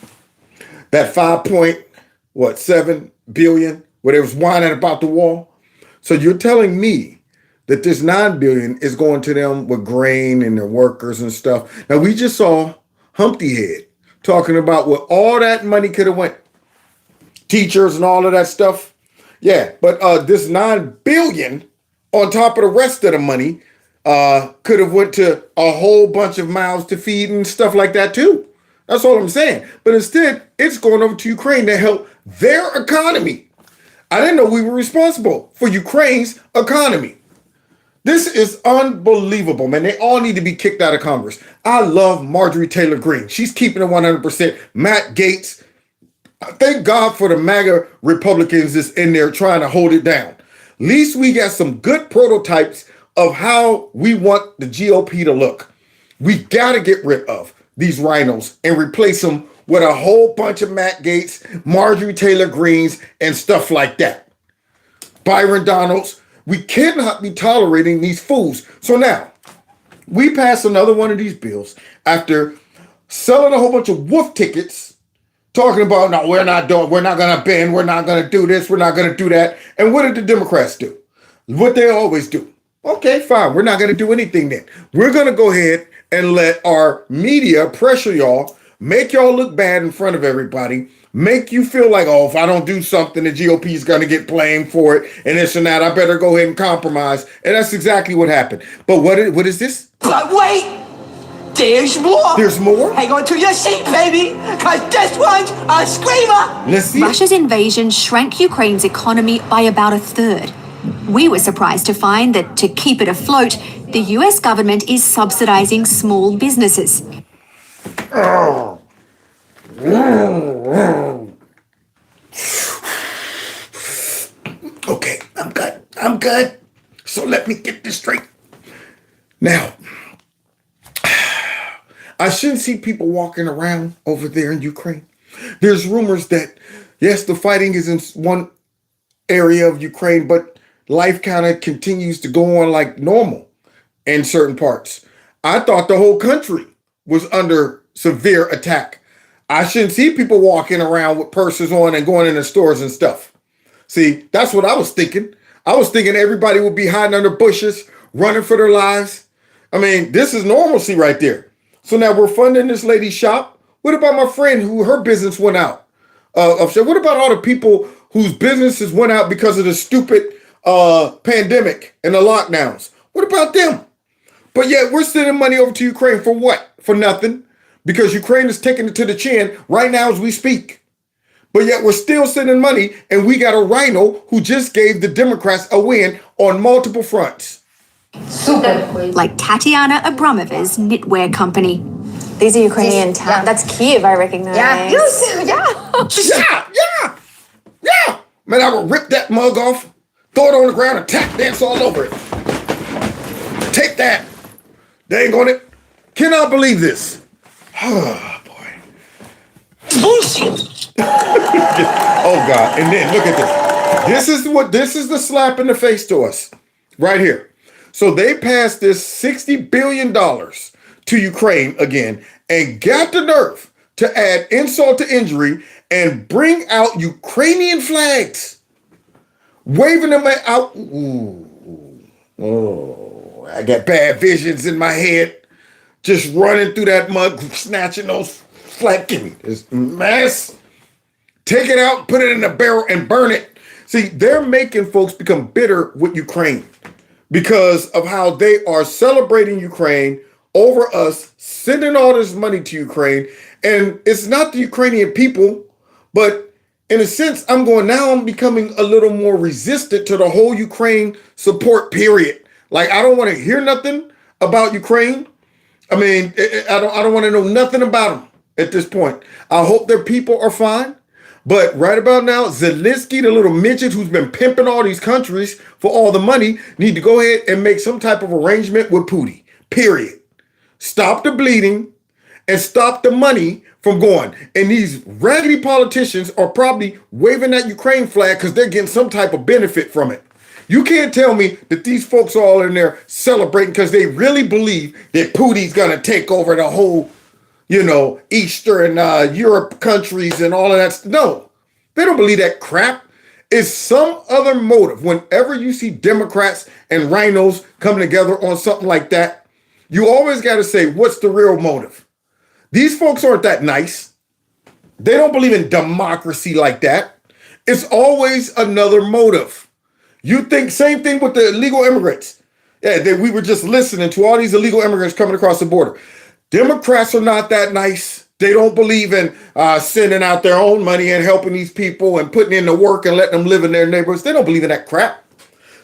That 5.7 billion, where they was whining about the wall. So you're telling me that this 9 billion is going to them with grain and their workers and stuff. Now we just saw Humpty Head talking about what all that money could have went. Teachers and all of that stuff. Yeah, but this 9 billion on top of the rest of the money could have went to a whole bunch of mouths to feed and stuff like that too. That's all I'm saying. But instead, it's going over to Ukraine to help their economy. I didn't know we were responsible for Ukraine's economy. This is unbelievable, man. They all need to be kicked out of Congress. I love Marjorie Taylor Greene. She's keeping it 100%. Matt Gaetz. Thank God for the MAGA Republicans that's in there trying to hold it down. At least we got some good prototypes of how we want the GOP to look. We got to get rid of these rhinos and replace them with a whole bunch of Matt Gaetz, Marjorie Taylor Greenes, and stuff like that. Byron Donalds. We cannot be tolerating these fools. So now, we pass another one of these bills after selling a whole bunch of wolf tickets, talking about, no, we're not going to bend, we're not going to do this, we're not going to do that. And what did the Democrats do? What they always do. Okay, fine. We're not going to do anything then. We're going to go ahead and let our media pressure y'all, make y'all look bad in front of everybody, make you feel like, oh, if I don't do something, the GOP is going to get blamed for it and this and that. I better go ahead and compromise. And that's exactly what happened. But what is this? But wait! There's more! There's more? Hang on to your seat, baby! Because this one's a screamer! Let's see. Russia's invasion shrank Ukraine's economy by about a third. We were surprised to find that to keep it afloat, the US government is subsidizing small businesses. Okay, I'm good. So let me get this straight. Now, I shouldn't see people walking around over there in Ukraine. There's rumors that, yes, the fighting is in one area of Ukraine, but life kind of continues to go on like normal in certain parts. I thought the whole country was under severe attack. I shouldn't see people walking around with purses on and going into stores and stuff. See, that's what I was thinking. I was thinking everybody would be hiding under bushes, running for their lives. I mean, this is normalcy right there. So now we're funding this lady's shop. What about my friend who her business went out? What about all the people whose businesses went out because of the stupid pandemic and the lockdowns? What about them? But yet we're sending money over to Ukraine for what? For nothing. Because Ukraine is taking it to the chin right now as we speak. But yet we're still sending money, and we got a rhino who just gave the Democrats a win on multiple fronts. Like Tatiana Abramova's knitwear company. These are Ukrainian towns. That's Kiev, I recognize. Yeah. Man, I would rip that mug off, throw it on the ground, and tap dance all over it. Take that. Dang on it. Cannot believe this. Oh, boy. Bullshit! Oh, God. And then look at this. This is the slap in the face to us right here. So they passed this $60 billion to Ukraine again and got the nerve to add insult to injury and bring out Ukrainian flags, waving them out. Ooh. Oh, I got bad visions in my head. Just running through that mud, snatching those flags. Give me this mess. Take it out, put it in a barrel, and burn it. See, they're making folks become bitter with Ukraine because of how they are celebrating Ukraine over us, sending all this money to Ukraine. And it's not the Ukrainian people, but in a sense, I'm becoming a little more resistant to the whole Ukraine support period. Like, I don't want to hear nothing about Ukraine. I mean, I don't want to know nothing about them at this point. I hope their people are fine. But right about now, Zelensky, the little midget who's been pimping all these countries for all the money, need to go ahead and make some type of arrangement with Putin, period. Stop the bleeding and stop the money from going. And these raggedy politicians are probably waving that Ukraine flag because they're getting some type of benefit from it. You can't tell me that these folks are all in there celebrating because they really believe that Putin's going to take over the whole, Eastern Europe countries and all of that. No, they don't believe that crap. It's some other motive. Whenever you see Democrats and rhinos coming together on something like that, you always got to say, what's the real motive? These folks aren't that nice. They don't believe in democracy like that. It's always another motive. You think same thing with the illegal immigrants. Yeah, we were just listening to all these illegal immigrants coming across the border. Democrats are not that nice. They don't believe in sending out their own money and helping these people and putting in the work and letting them live in their neighborhoods. They don't believe in that crap.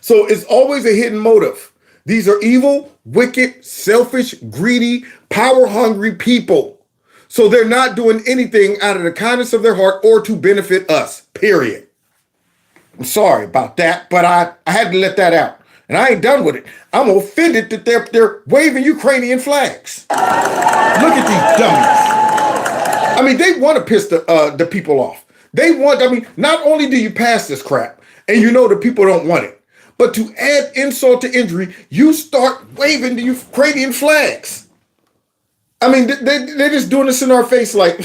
So it's always a hidden motive. These are evil, wicked, selfish, greedy, power-hungry people. So they're not doing anything out of the kindness of their heart or to benefit us, period. I'm sorry about that, but I had to let that out. And I ain't done with it. I'm offended that they're waving Ukrainian flags. Look at these dummies. I mean, they want to piss the people off. Not only do you pass this crap, and the people don't want it, but to add insult to injury, you start waving the Ukrainian flags. I mean, they're just doing this in our face like,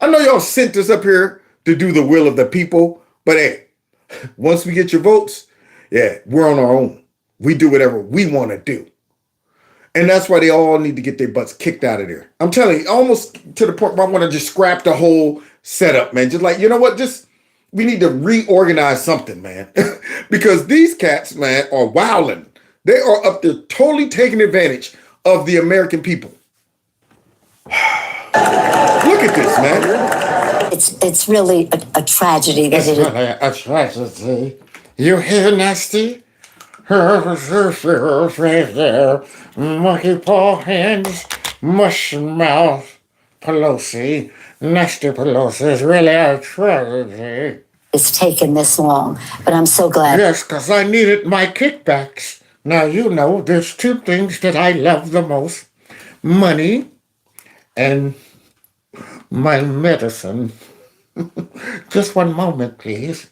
I know y'all sent us up here to do the will of the people, but hey, once we get your votes, Yeah, we're on our own. We do whatever we want to do. And that's why they all need to get their butts kicked out of there. I'm telling you, almost to the point where I want to just scrap the whole setup, man. Just like, you know what? We need to reorganize something, man. Because these cats, man, are wilding. They are up there totally taking advantage of the American people. Look at this, man. It's really a tragedy. It's really a tragedy. You hear, Nasty? Monkey paw hands, mush mouth, Pelosi. Nasty Pelosi is really a tragedy. It's taken this long, but I'm so glad. Yes, because I needed my kickbacks. Now, you know, there's two things that I love the most. Money and my medicine. Just one moment, please.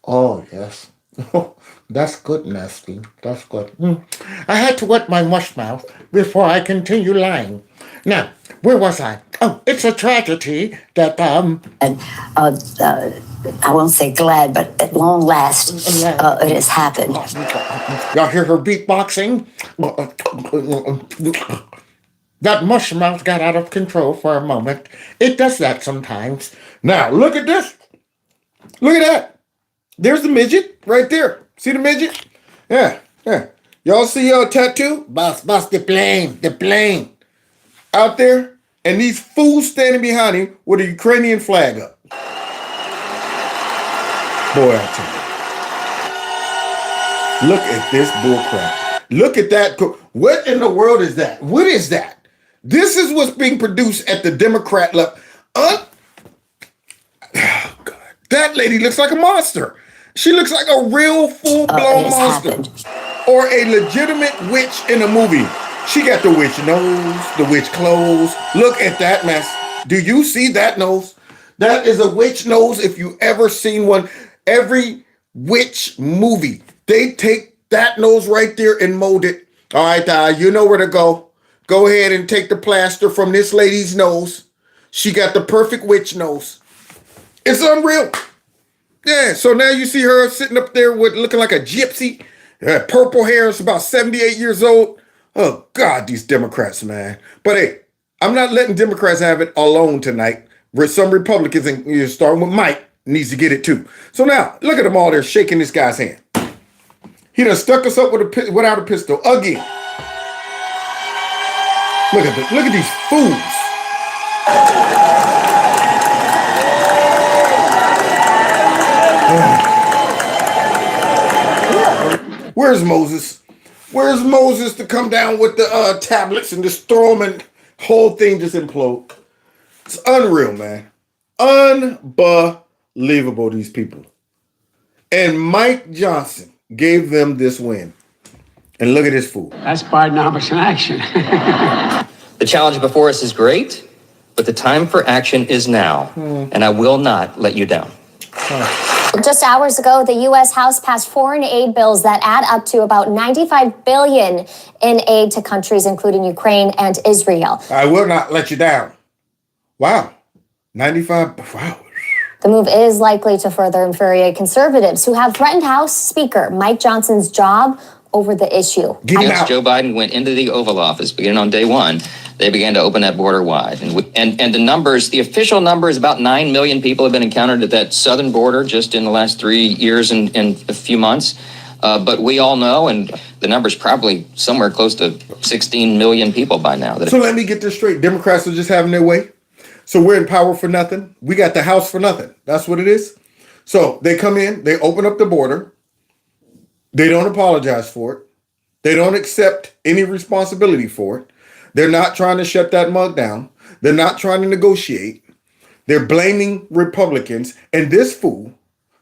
Oh, yes. That's good, Nasty. That's good. I had to wet my mush mouth before I continue lying. Now, where was I? Oh, it's a tragedy that, I won't say glad, but at long last, it has happened. Y'all hear her beatboxing? That mush mouth got out of control for a moment. It does that sometimes. Now, look at this. Look at that. There's the midget right there. See the midget? Yeah. Y'all see your tattoo? Boss, the plane. Out there. And these fools standing behind him with a Ukrainian flag up. Boy, I tell you. Look at this bullcrap. Look at that. What in the world is that? What is that? This is what's being produced at the Democrat level. Oh, God. That lady looks like a monster. She looks like a real full-blown monster. Or a legitimate witch in a movie. She got the witch nose, the witch clothes. Look at that mess. Do you see that nose? That is a witch nose if you ever seen one. Every witch movie, they take that nose right there and mold it. All right, you know where to go. Go ahead and take the plaster from this lady's nose. She got the perfect witch nose. It's unreal. Yeah, so now you see her sitting up there with looking like a gypsy. Purple hair, is about 78 years old. Oh, God, these Democrats, man. But hey, I'm not letting Democrats have it alone tonight. Some Republicans, and you're starting with Mike, needs to get it too. So now, look at them all there shaking this guy's hand. He done stuck us up without a pistol again. Look at these fools. Where's Moses? Where's Moses to come down with the tablets and just throw them and whole thing just implode? It's unreal, man. Unbelievable, these people. And Mike Johnson gave them this win. And look at this fool. That's Bidenomics in action. The challenge before us is great, but the time for action is now. And I will not let you down. Just hours ago, the U.S. House passed foreign aid bills that add up to about $95 billion in aid to countries including Ukraine and Israel. I will not let you down. Wow. 95. Wow. The move is likely to further infuriate conservatives who have threatened House Speaker Mike Johnson's job over the issue. As Joe Biden went into the Oval Office, beginning on day one, they began to open that border wide. And the numbers, the official number is about 9 million people have been encountered at that southern border just in the last 3 years and a few months. But we all know, and the number's probably somewhere close to 16 million people by now. So let me get this straight. Democrats are just having their way. So we're in power for nothing. We got the House for nothing. That's what it is. So they come in, they open up the border. They don't apologize for it. They don't accept any responsibility for it. They're not trying to shut that mug down. They're not trying to negotiate. They're blaming Republicans. And this fool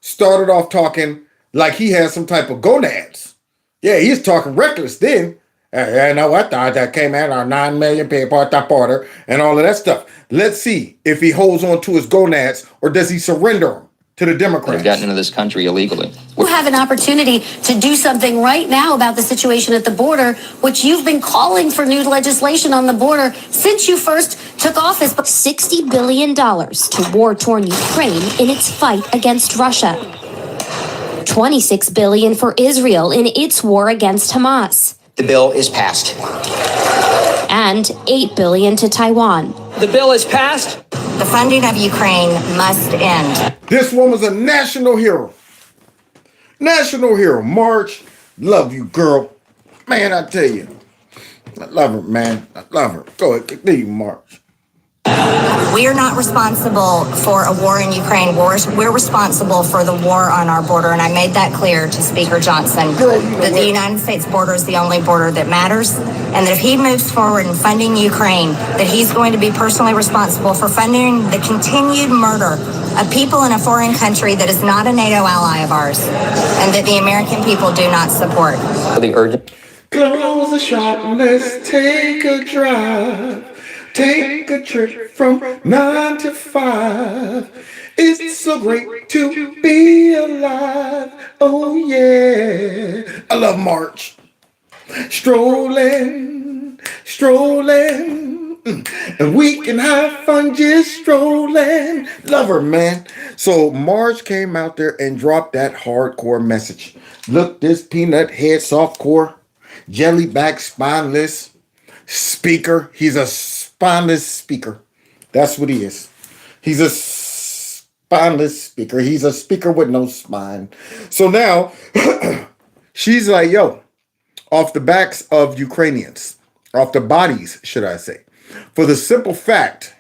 started off talking like he had some type of gonads. Yeah, he's talking reckless then. You know what? That came out on 9 million people at the border and all of that stuff. Let's see if he holds on to his gonads or does he surrender them to the Democrats. They've gotten into this country illegally. You have an opportunity to do something right now about the situation at the border, which you've been calling for new legislation on the border since you first took office. $60 billion to war-torn Ukraine in its fight against Russia. $26 billion for Israel in its war against Hamas. The bill is passed. And $8 billion to Taiwan. The bill is passed. The funding of Ukraine must end. This woman's a national hero. National hero. March, love you, girl. Man, I tell you. I love her, man. I love her. Go ahead, leave March. We are not responsible for a war in Ukraine. We're responsible for the war on our border, and I made that clear to Speaker Johnson, that the United States border is the only border that matters, and that if he moves forward in funding Ukraine, that he's going to be personally responsible for funding the continued murder of people in a foreign country that is not a NATO ally of ours, and that the American people do not support. The urgent. Close the shop and let's take a drive. Take a trip from 9 to 5. It's so great to be alive. Oh yeah. I love March. Strolling, strolling. And we can have fun just strolling. Love her, man. So March came out there and dropped that hardcore message. Look, this peanut head softcore, jellyback spineless speaker. He's a spineless speaker. That's what he is. He's a spineless speaker. He's a speaker with no spine. So now she's like, yo, off the backs of Ukrainians, off the bodies, should I say, for the simple fact,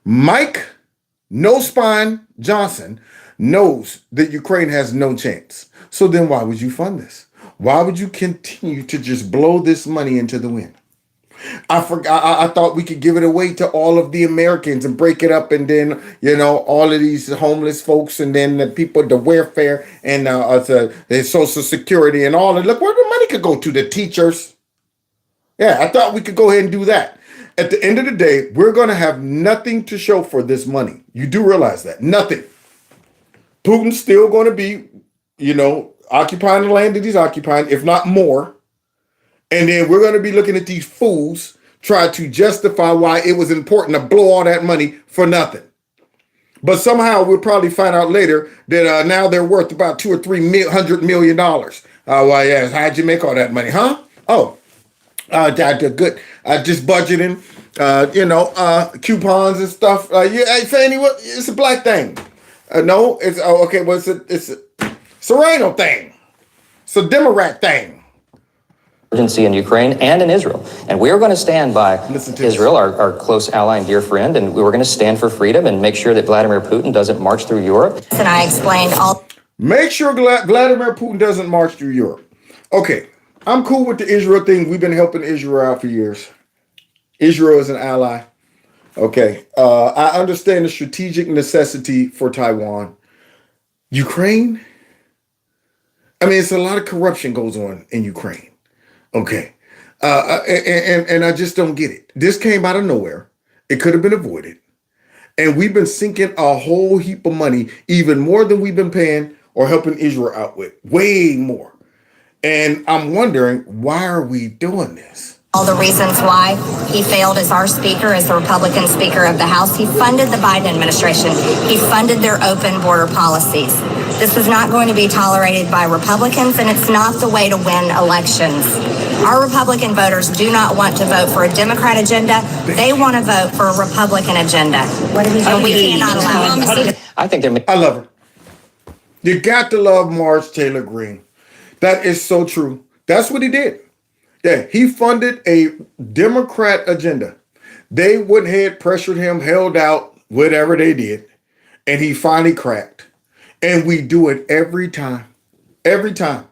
Mike No Spine Johnson knows that Ukraine has no chance. So then why would you fund this? Why would you continue to just blow this money into the wind? I thought we could give it away to all of the Americans and break it up, and then, you know, all of these homeless folks, and then the people, the welfare, and the Social Security and all that. Look where the money could go to, the teachers. Yeah, I thought we could go ahead and do that. At the end of the day, we're going to have nothing to show for this money. You do realize that. Nothing. Putin's still going to be, you know, occupying the land that he's occupying, if not more. And then we're going to be looking at these fools try to justify why it was important to blow all that money for nothing. But somehow we'll probably find out later that now they're worth about $200 or $300 million. Well, yeah, how'd you make all that money, huh? Oh, good. Just budgeting, coupons and stuff. Hey, Fanny, what? It's a black thing. No, it's okay. Well, it's a Serrano thing. It's a Democrat thing. Urgency in Ukraine and in Israel. And we're going to stand by Israel, our close ally and dear friend, and we're going to stand for freedom and make sure that Vladimir Putin doesn't march through Europe. And I explained all. Make sure Vladimir Putin doesn't march through Europe. Okay, I'm cool with the Israel thing. We've been helping Israel out for years. Israel is an ally. Okay, I understand the strategic necessity for Taiwan. Ukraine? I mean, it's a lot of corruption goes on in Ukraine. Okay. And I just don't get it. This came out of nowhere. It could have been avoided. And we've been sinking a whole heap of money, even more than we've been paying or helping Israel out with. Way more. And I'm wondering, why are we doing this? All the reasons why he failed as our speaker, as the Republican Speaker of the House. He funded the Biden administration. He funded their open border policies. This is not going to be tolerated by Republicans, and it's not the way to win elections. Our Republican voters do not want to vote for a Democrat agenda. They want to vote for a Republican agenda. And we cannot allow it. I love her. You got to love Marge Taylor Greene. That is so true. That's what he did. Yeah, he funded a Democrat agenda. They went ahead, pressured him, held out, whatever they did, and he finally cracked. And we do it every time. Every time.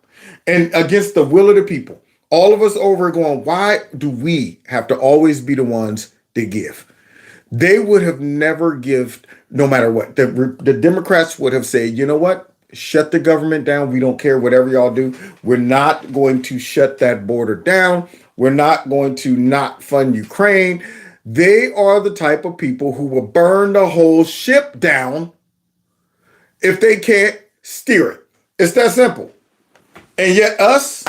And against the will of the people. All of us over going, why do we have to always be the ones that give? They would have never given, no matter what. The Democrats would have said, you know what? Shut the government down. We don't care whatever y'all do. We're not going to shut that border down. We're not going to not fund Ukraine. They are the type of people who will burn the whole ship down if they can't steer it. It's that simple. And yet us,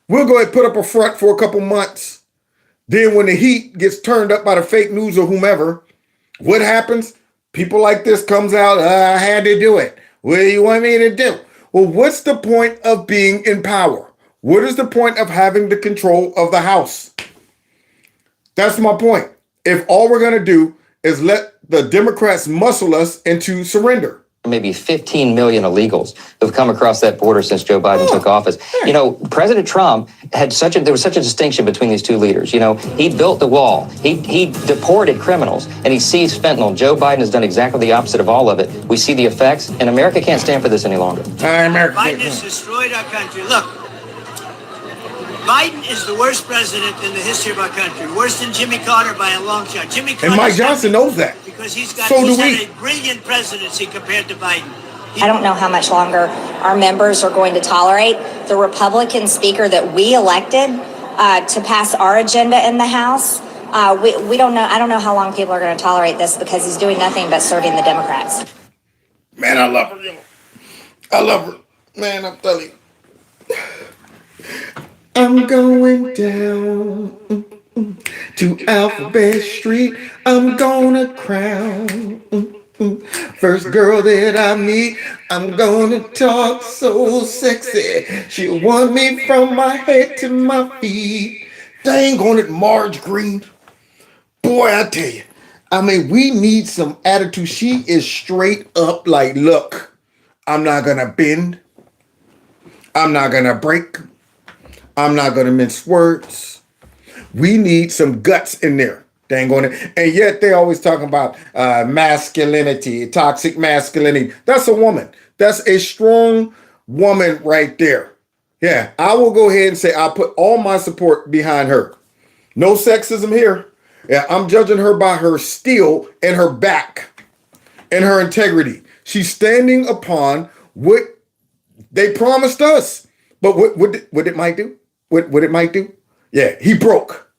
we'll go ahead and put up a front for a couple months. Then when the heat gets turned up by the fake news or whomever, what happens? People like this comes out, I had to do it. What do you want me to do? Well, what's the point of being in power? What is the point of having the control of the House? That's my point. If all we're going to do is let the Democrats muscle us into surrender. Maybe 15 million illegals who've come across that border since Joe Biden took office. You know, President Trump had there was such a distinction between these two leaders. You know, he built the wall, he deported criminals, and he seized fentanyl. Joe Biden has done exactly the opposite of all of it. We see the effects, and America can't stand for this any longer. Biden has destroyed our country. Look, Biden is the worst president in the history of our country. Worse than Jimmy Carter by a long shot. Jimmy Carter, and Mike Johnson knows that. Because he's had a brilliant presidency compared to Biden. I don't know how much longer our members are going to tolerate the Republican speaker that we elected to pass our agenda in the House. We don't know. I don't know how long people are going to tolerate this because he's doing nothing but serving the Democrats. Man, I love her. I love her. Man, I'm telling you. I'm going down to Alphabet Street. I'm gonna crown first girl that I meet. I'm gonna talk so sexy. She'll want me from my head to my feet. Dang on it, Marge Green. Boy, I tell you. I mean, we need some attitude. She is straight up like, look, I'm not gonna bend. I'm not gonna break. I'm not going to mince words. We need some guts in there. Dang on it. And yet they always talking about masculinity, toxic masculinity. That's a woman. That's a strong woman right there. Yeah, I will go ahead and say I'll put all my support behind her. No sexism here. Yeah, I'm judging her by her steel and her back and her integrity. She's standing upon what they promised us. But what it might do? What it might do? Yeah, he broke.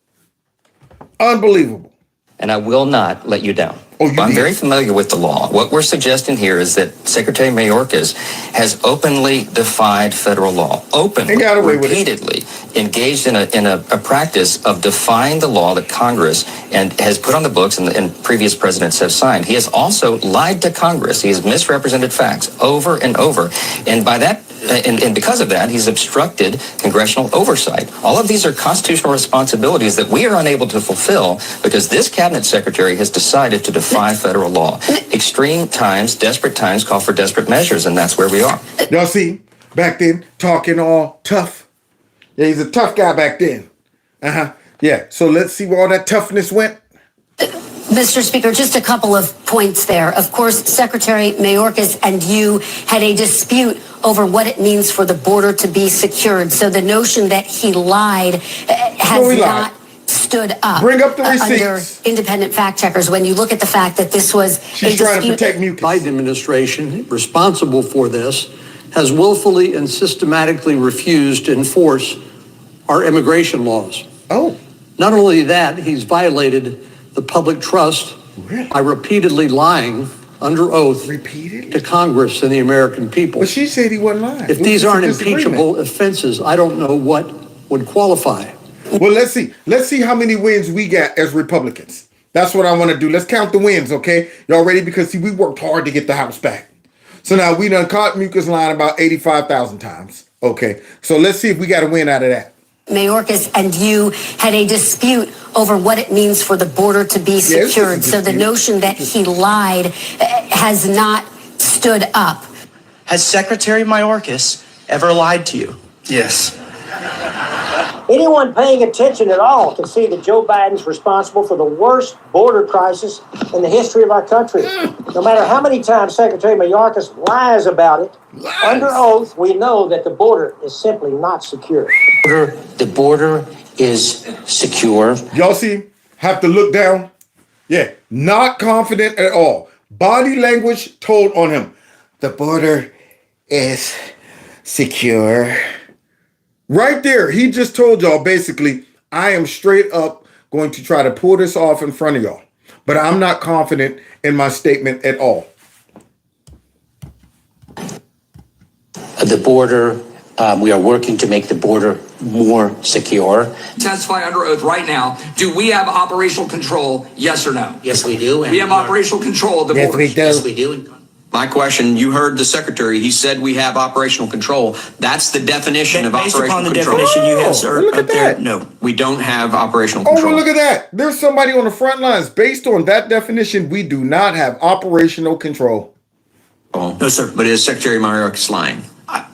Unbelievable. And I will not let you down. Oh, I'm very familiar with the law. What we're suggesting here is that Secretary Mayorkas has openly defied federal law. Openly, repeatedly engaged in a practice of defying the law that Congress and has put on the books and previous presidents have signed. He has also lied to Congress. He has misrepresented facts over and over. And by that, and because of that, he's obstructed congressional oversight. All of these are constitutional responsibilities that we are unable to fulfill because this cabinet secretary has decided to defy federal law. Extreme times, desperate times call for desperate measures, and that's where we are. Y'all see, back then, talking all tough. Yeah, he's a tough guy back then. Yeah, so let's see where all that toughness went. Mr. Speaker, just a couple of points there. Of course, Secretary Mayorkas and you had a dispute over what it means for the border to be secured. So the notion that he lied has not stood up. Bring up the receipts. Under independent fact checkers when you look at the fact that this was She's trying to protect mucus. Biden administration, responsible for this, has willfully and systematically refused to enforce our immigration laws. Oh. Not only that, he's violated the public trust by repeatedly lying under oath to Congress and the American people. But she said he wasn't lying. If these aren't impeachable offenses, I don't know what would qualify. Well, let's see. Let's see how many wins we got as Republicans. That's what I want to do. Let's count the wins, okay? Y'all ready? Because, see, we worked hard to get the House back. So now we done caught mucus line about 85,000 times. Okay, so let's see if we got a win out of that. Mayorkas and you had a dispute over what it means for the border to be secured. So the notion that he lied has not stood up. Has Secretary Mayorkas ever lied to you? Yes. Anyone paying attention at all can see that Joe Biden's responsible for the worst border crisis in the history of our country. No matter how many times Secretary Mayorkas lies about it, under oath, we know that the border is simply not secure. The border is secure. Y'all see? Have to look down. Yeah, not confident at all. Body language told on him. The border is secure. Right there, he just told y'all basically, I am straight up going to try to pull this off in front of y'all. But I'm not confident in my statement at all. The border, we are working to make the border more secure. Testify under oath right now. Do we have operational control? Yes or no? Yes, we do. We have operational control of the border. Yes, we do. My question, you heard the secretary, he said we have operational control. That's the definition of Based operational upon the control. definition you have, sir, look at up there, that. no. We don't have operational Oh, control. well, look at that. There's somebody on the front lines. Based on that definition, we do not have operational control. No, sir. But is Secretary Mayorkas lying? I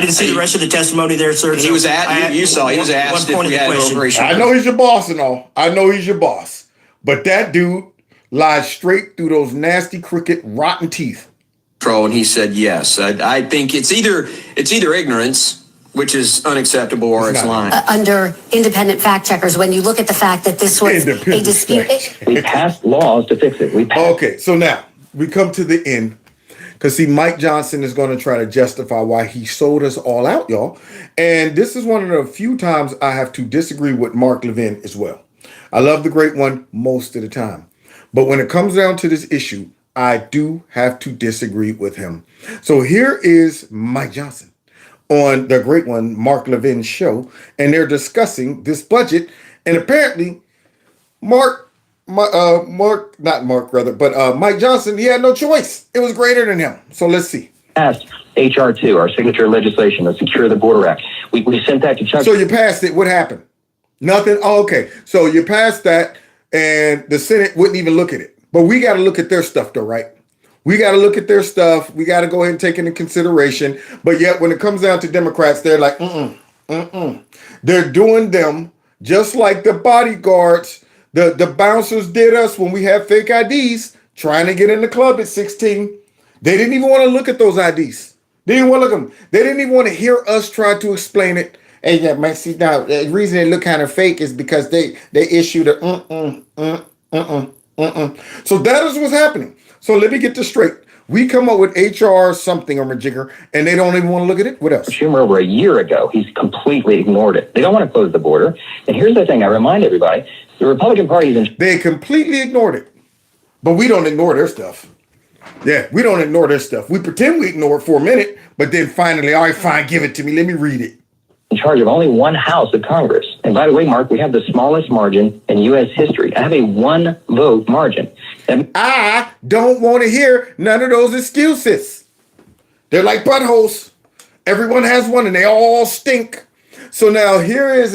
didn't see the rest of the testimony there, sir. He was asked, you saw, he was asked if we had operational I know he's your boss and all. I know he's your boss. But that dude lies straight through those nasty, crooked, rotten teeth. control, and he said yes. I think it's either ignorance, which is unacceptable, or it's lying. Under independent fact checkers, when you look at the fact that this was a dispute. We passed laws to fix it. Okay, so now we come to the end. Because, see, Mike Johnson is going to try to justify why he sold us all out, y'all. And this is one of the few times I have to disagree with Mark Levin as well. I love the great one most of the time. But when it comes down to this issue, I do have to disagree with him. So here is Mike Johnson on the great one, Mark Levin's show. And they're discussing this budget. And apparently, Mike Johnson, he had no choice. It was greater than him. So let's see. Passed HR 2, our signature legislation, the Secure the Border Act. We sent that to Chuck. So you passed it. What happened? Nothing. Oh, okay. So you passed that and the Senate wouldn't even look at it. But we got to look at their stuff though, right? We got to look at their stuff. We got to go ahead and take it into consideration. But yet when it comes down to Democrats, they're like, They're doing them just like the bodyguards, the bouncers did us when we had fake IDs trying to get in the club at 16. They didn't even want to look at those IDs. They didn't want to look at them. They didn't even want to hear us try to explain it. And yeah, man, see now the reason they look kind of fake is because they issued a So that is what's happening. So let me get this straight. We come up with HR something or majigger, and they don't even want to look at it. What else? Schumer over a year ago, he's completely ignored it. They don't want to close the border. And here's the thing, I remind everybody, the Republican Party is They completely ignored it. But we don't ignore their stuff. Yeah, we don't ignore their stuff. We pretend we ignore it for a minute, but then finally, all right, fine, give it to me. Let me read it. in charge of only one house of Congress. And by the way, Mark, we have the smallest margin in U.S. history. I have a 1-vote margin. I don't want to hear none of those excuses. They're like buttholes. Everyone has one and they all stink. So now here is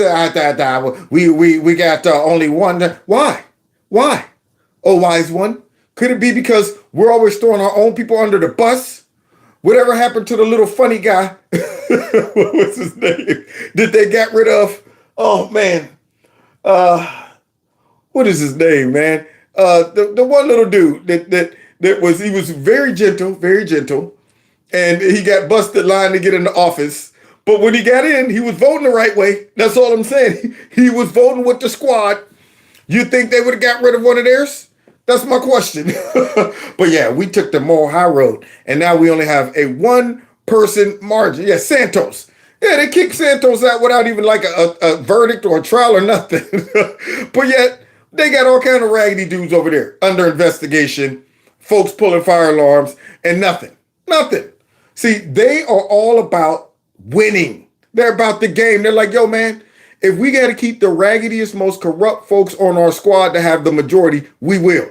we got only one. Why? Oh, why is one? Could it be because we're always throwing our own people under the bus? Whatever happened to the little funny guy? What was his name? That they got rid of? Oh man. What is his name, man? The one little dude he was very gentle, and he got busted line to get in the office. But when he got in, he was voting the right way. That's all I'm saying. He was voting with the squad. You think they would have got rid of one of theirs? That's my question. But yeah, we took the moral high road, and now we only have a one-person margin. Yeah, Santos. Yeah, they kicked Santos out without even like a verdict or a trial or nothing. But yet, they got all kind of raggedy dudes over there under investigation, folks pulling fire alarms, and nothing. See, they are all about winning. They're about the game. They're like, yo, man, if we got to keep the raggediest, most corrupt folks on our squad to have the majority, we will.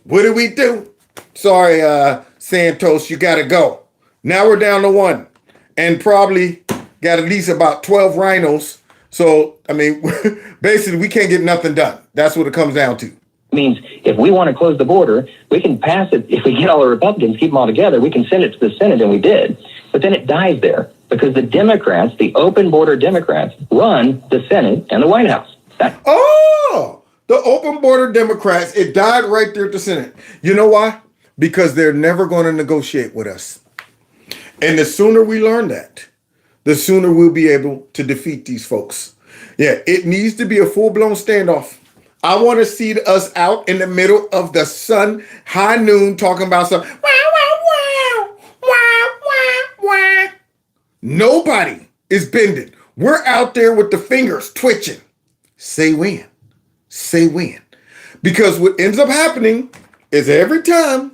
What do we do? Sorry, Santos, you got to go. Now we're down to one and probably got at least about 12 rhinos. So, I mean, basically, we can't get nothing done. That's what it comes down to. Means if we want to close the border, we can pass it. If we get all the Republicans, keep them all together, we can send it to the Senate, and we did. But then it dies there because the Democrats, the open border Democrats, run the Senate and the White House. The open border Democrats, it died right there at the Senate. You know why? Because they're never going to negotiate with us. And the sooner we learn that, the sooner we'll be able to defeat these folks. Yeah, it needs to be a full-blown standoff. I want to see us out in the middle of the sun, high noon, talking about something. Nobody is bending. We're out there with the fingers twitching. Say when. Because what ends up happening is every time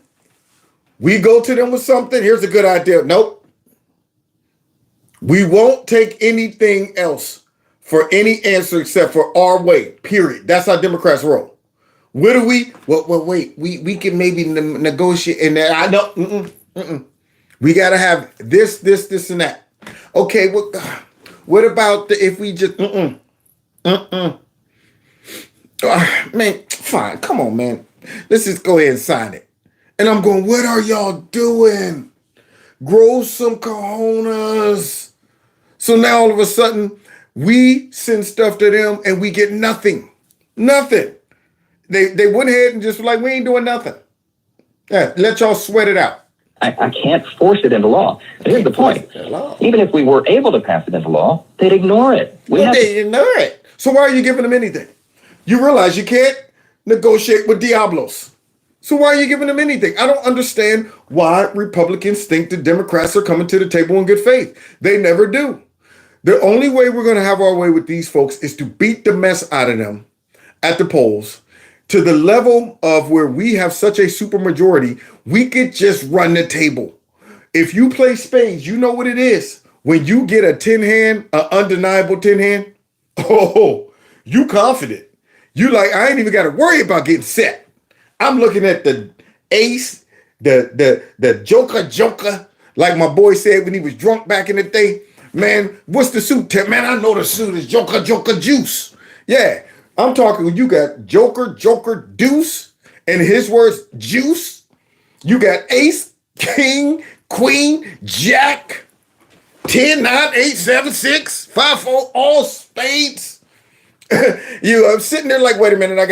we go to them with something, here's a good idea. Nope. We won't take anything else for any answer except for our way, period. That's how Democrats roll. What do we? Well, wait. We can maybe negotiate, and I know. We gotta have this, and that. Okay. What about if we just? Man, fine. Come on, man. Let's just go ahead and sign it. And I'm going. What are y'all doing? Grow some cojones. So now all of a sudden, we send stuff to them and we get nothing. Nothing. They went ahead and just like, we ain't doing nothing. Yeah, let y'all sweat it out. I can't force it into law. And here's the point. Even if we were able to pass it into law, they'd ignore it. They ignore it. So why are you giving them anything? You realize you can't negotiate with Diablos. So why are you giving them anything? I don't understand why Republicans think the Democrats are coming to the table in good faith. They never do. The only way we're going to have our way with these folks is to beat the mess out of them at the polls to the level of where we have such a supermajority, we could just run the table. If you play spades, you know what it is. When you get a 10 hand, an undeniable 10 hand, oh, you confident. You like, I ain't even got to worry about getting set. I'm looking at the ace, the joker, like my boy said when he was drunk back in the day. Man, what's the suit? Man, I know the suit is joker juice. Yeah, I'm talking, you got joker, deuce, and his words, juice. You got ace, king, queen, jack, 10, 9, 8, 7, 6, 5, 4, all spades. I'm sitting there like, wait a minute, I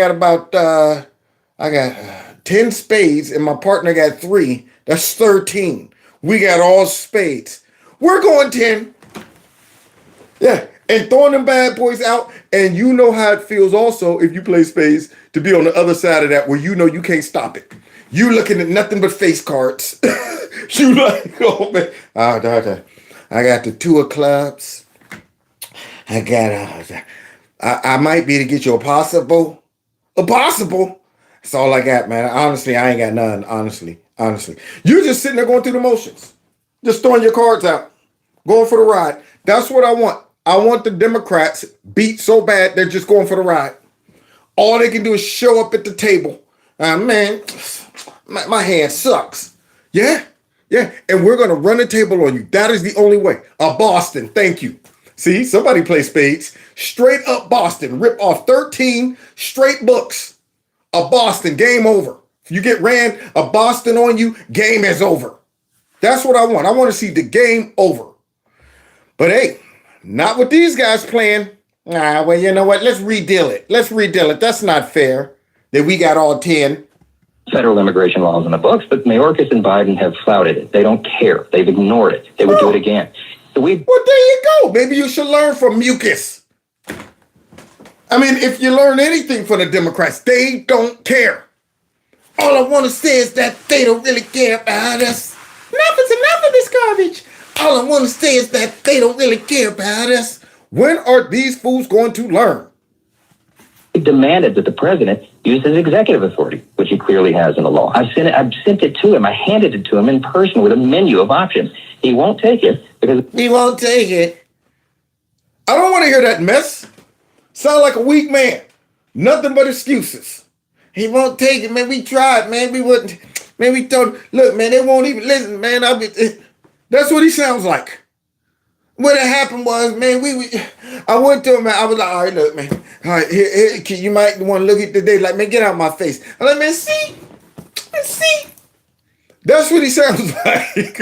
got 10 spades and my partner got 3. That's 13. We got all spades. We're going 10. Yeah, and throwing them bad boys out. And you know how it feels also if you play spades to be on the other side of that where you know you can't stop it. You looking at nothing but face cards. You like, oh man. I got the 2 of clubs. I might be to get you a possible. That's all I got, man. Honestly, I ain't got none. Honestly. You're just sitting there going through the motions. Just throwing your cards out. Going for the ride. That's what I want. I want the Democrats beat so bad they're just going for the ride. All they can do is show up at the table. Man, my hand sucks. Yeah. And we're going to run the table on you. That is the only way. Boston, thank you. See, somebody play spades. Straight up Boston. Rip off 13 straight books. A Boston, game over. If you get ran a Boston on you, game is over. That's what I want. I want to see the game over. But hey, not with these guys playing. Well, you know what? Let's redeal it. That's not fair that we got all 10. Federal immigration laws in the books, but Mayorkas and Biden have flouted it. They don't care. They've ignored it. They would do it again. So well, there you go. Maybe you should learn from Mucus. I mean, if you learn anything from the Democrats, they don't care. All I want to say is that they don't really care about us. Enough is enough of this garbage. All I want to say is that they don't really care about us. When are these fools going to learn? He demanded that the president use his executive authority, which he clearly has in the law. I've sent it to him. I handed it to him in person with a menu of options. He won't take it because he won't take it. I don't want to hear that mess. Sound like a weak man. Nothing but excuses. He won't take it, man. We tried, man. We wouldn't. Man, we told. Look, man, they won't even listen, man. That's what he sounds like. What happened was, man, I went to him, man. I was like, all right, look, man. All right, here, you might want to look at today. Like, man, get out of my face. I'm like, man, see. That's what he sounds like.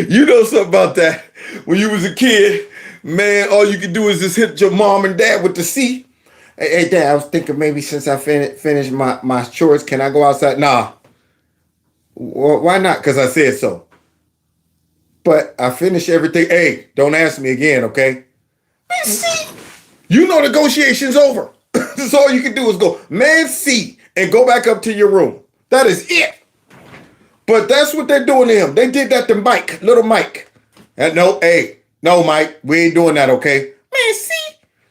You know something about that? When you was a kid, man, all you could do is just hit your mom and dad with the C. Hey, Dad, I was thinking maybe since I finished my chores, can I go outside? Nah. Why not? Because I said so. But I finished everything. Hey, don't ask me again, okay? Man, see? You know negotiation's over. That's all you can do is go, man, see, and go back up to your room. That is it. But that's what they're doing to him. They did that to Mike, little Mike. And no, Mike, we ain't doing that, okay? Man, see?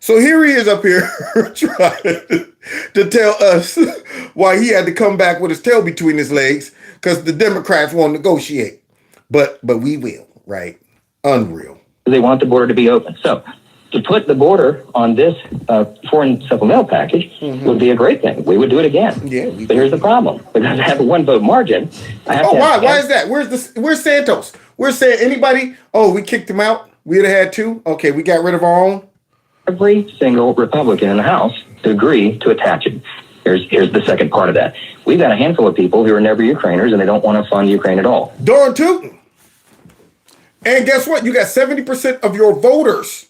So here he is up here trying to tell us why he had to come back with his tail between his legs because the Democrats won't negotiate. But we will, right? Unreal. They want the border to be open. So to put the border on this foreign supplemental package would be a great thing. We would do it again. Yeah, but here's the problem. Because I have a 1-vote margin. I have why is that? Where's Santos? Where's anybody? Oh, we kicked him out. We'd have had 2. Okay, we got rid of our own. Every single Republican in the House to agree to attach it. Here's the second part of that. We've got a handful of people who are never Ukrainers and they don't want to fund Ukraine at all. Darn tootin'. And guess what? You got 70% of your voters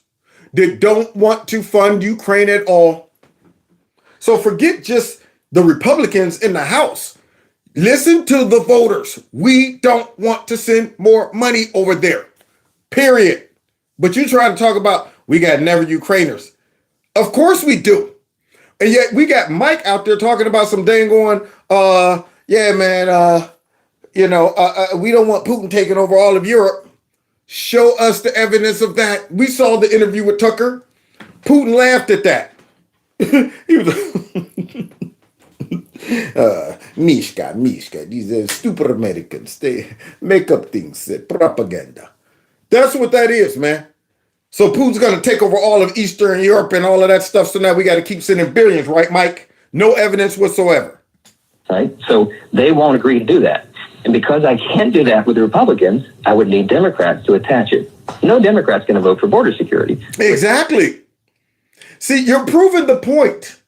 that don't want to fund Ukraine at all. So forget just the Republicans in the House. Listen to the voters. We don't want to send more money over there. Period. But you trying to talk about we got never Ukrainers. Of course we do. And yet we got Mike out there talking about some dang going, yeah, man, we don't want Putin taking over all of Europe. Show us the evidence of that. We saw the interview with Tucker. Putin laughed at that. He was Mishka, these stupid Americans, they make up things, propaganda. That's what that is, man. So Putin's going to take over all of Eastern Europe and all of that stuff. So now we got to keep sending billions, right, Mike? No evidence whatsoever. Right. So they won't agree to do that. And because I can't do that with the Republicans, I would need Democrats to attach it. No Democrat's going to vote for border security. Exactly. See, you're proving the point.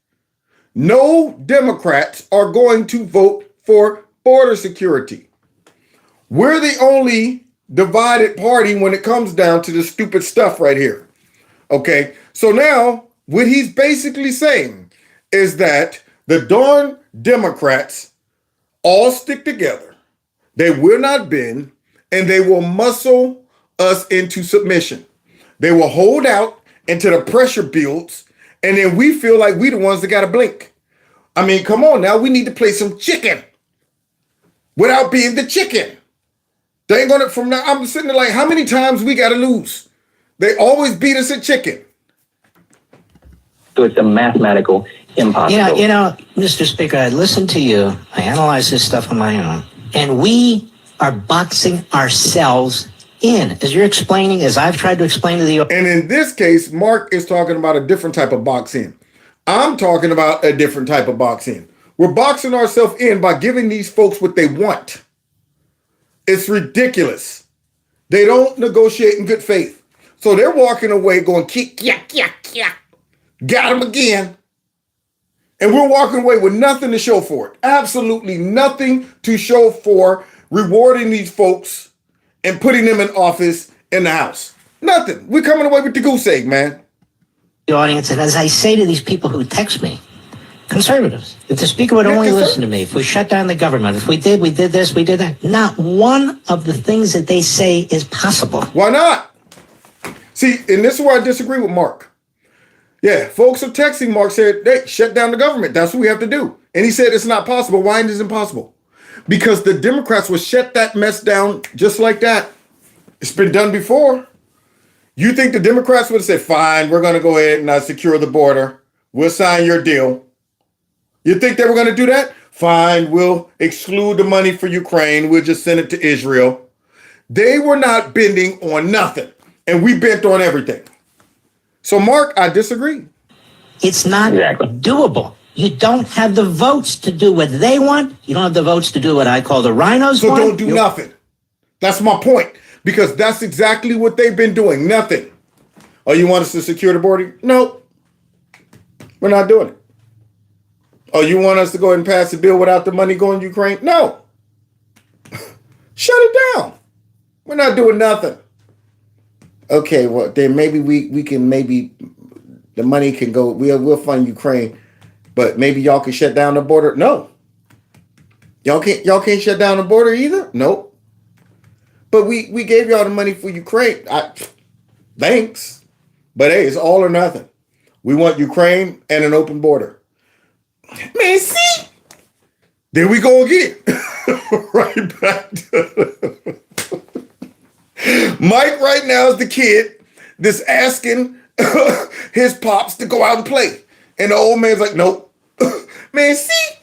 No Democrats are going to vote for border security. We're the only divided party when it comes down to this stupid stuff right here. Okay, so now what he's basically saying is that the darn Democrats all stick together. They will not bend, and they will muscle us into submission. They will hold out until the pressure builds, and then we feel like we the ones that got to blink. I mean, come on now, we need to play some chicken without being the chicken. They ain't gonna, from now, I'm sitting there like, how many times we gotta lose? They always beat us at chicken. So it's a mathematical impossibility. You know, Mr. Speaker, I listened to you. I analyzed this stuff on my own. And we are boxing ourselves in. As you're explaining, as I've tried to explain to the... And in this case, Mark is talking about a different type of box in. I'm talking about a different type of box in. We're boxing ourselves in by giving these folks what they want. It's ridiculous. They don't negotiate in good faith. So they're walking away going, kick, yak, yak, yak. Got him again. And we're walking away with nothing to show for it. Absolutely nothing to show for rewarding these folks and putting them in office in the House. Nothing. We're coming away with the goose egg, man. The audience, and as I say to these people who text me, conservatives, if the Speaker would only listen to me, if we shut down the government, if we did this, we did that, not one of the things that they say is possible. Why not? See, and this is where I disagree with Mark. Yeah, folks are texting Mark, said, hey, shut down the government. That's what we have to do. And he said it's not possible. Why is it impossible? Because the Democrats will shut that mess down just like that. It's been done before. You think the Democrats would have said, fine, we're going to go ahead and secure the border. We'll sign your deal. You think they were going to do that? Fine, we'll exclude the money for Ukraine. We'll just send it to Israel. They were not bending on nothing, and we bent on everything. So, Mark, I disagree. It's not doable. You don't have the votes to do what they want. You don't have the votes to do what I call the rhinos want. So don't do nothing. That's my point, because that's exactly what they've been doing. Nothing. Oh, you want us to secure the border? No, we're not doing it. Oh, you want us to go ahead and pass a bill without the money going to Ukraine? No. Shut it down. We're not doing nothing. Okay, well, then maybe we can, maybe the money can go, we'll fund Ukraine, but maybe y'all can shut down the border? No. Y'all can't shut down the border either? Nope. But we gave y'all the money for Ukraine. Thanks. But hey, it's all or nothing. We want Ukraine and an open border. Man, see? There we go again. Right back to Mike right now is the kid that's asking his pops to go out and play. And the old man's like, nope. Man, see?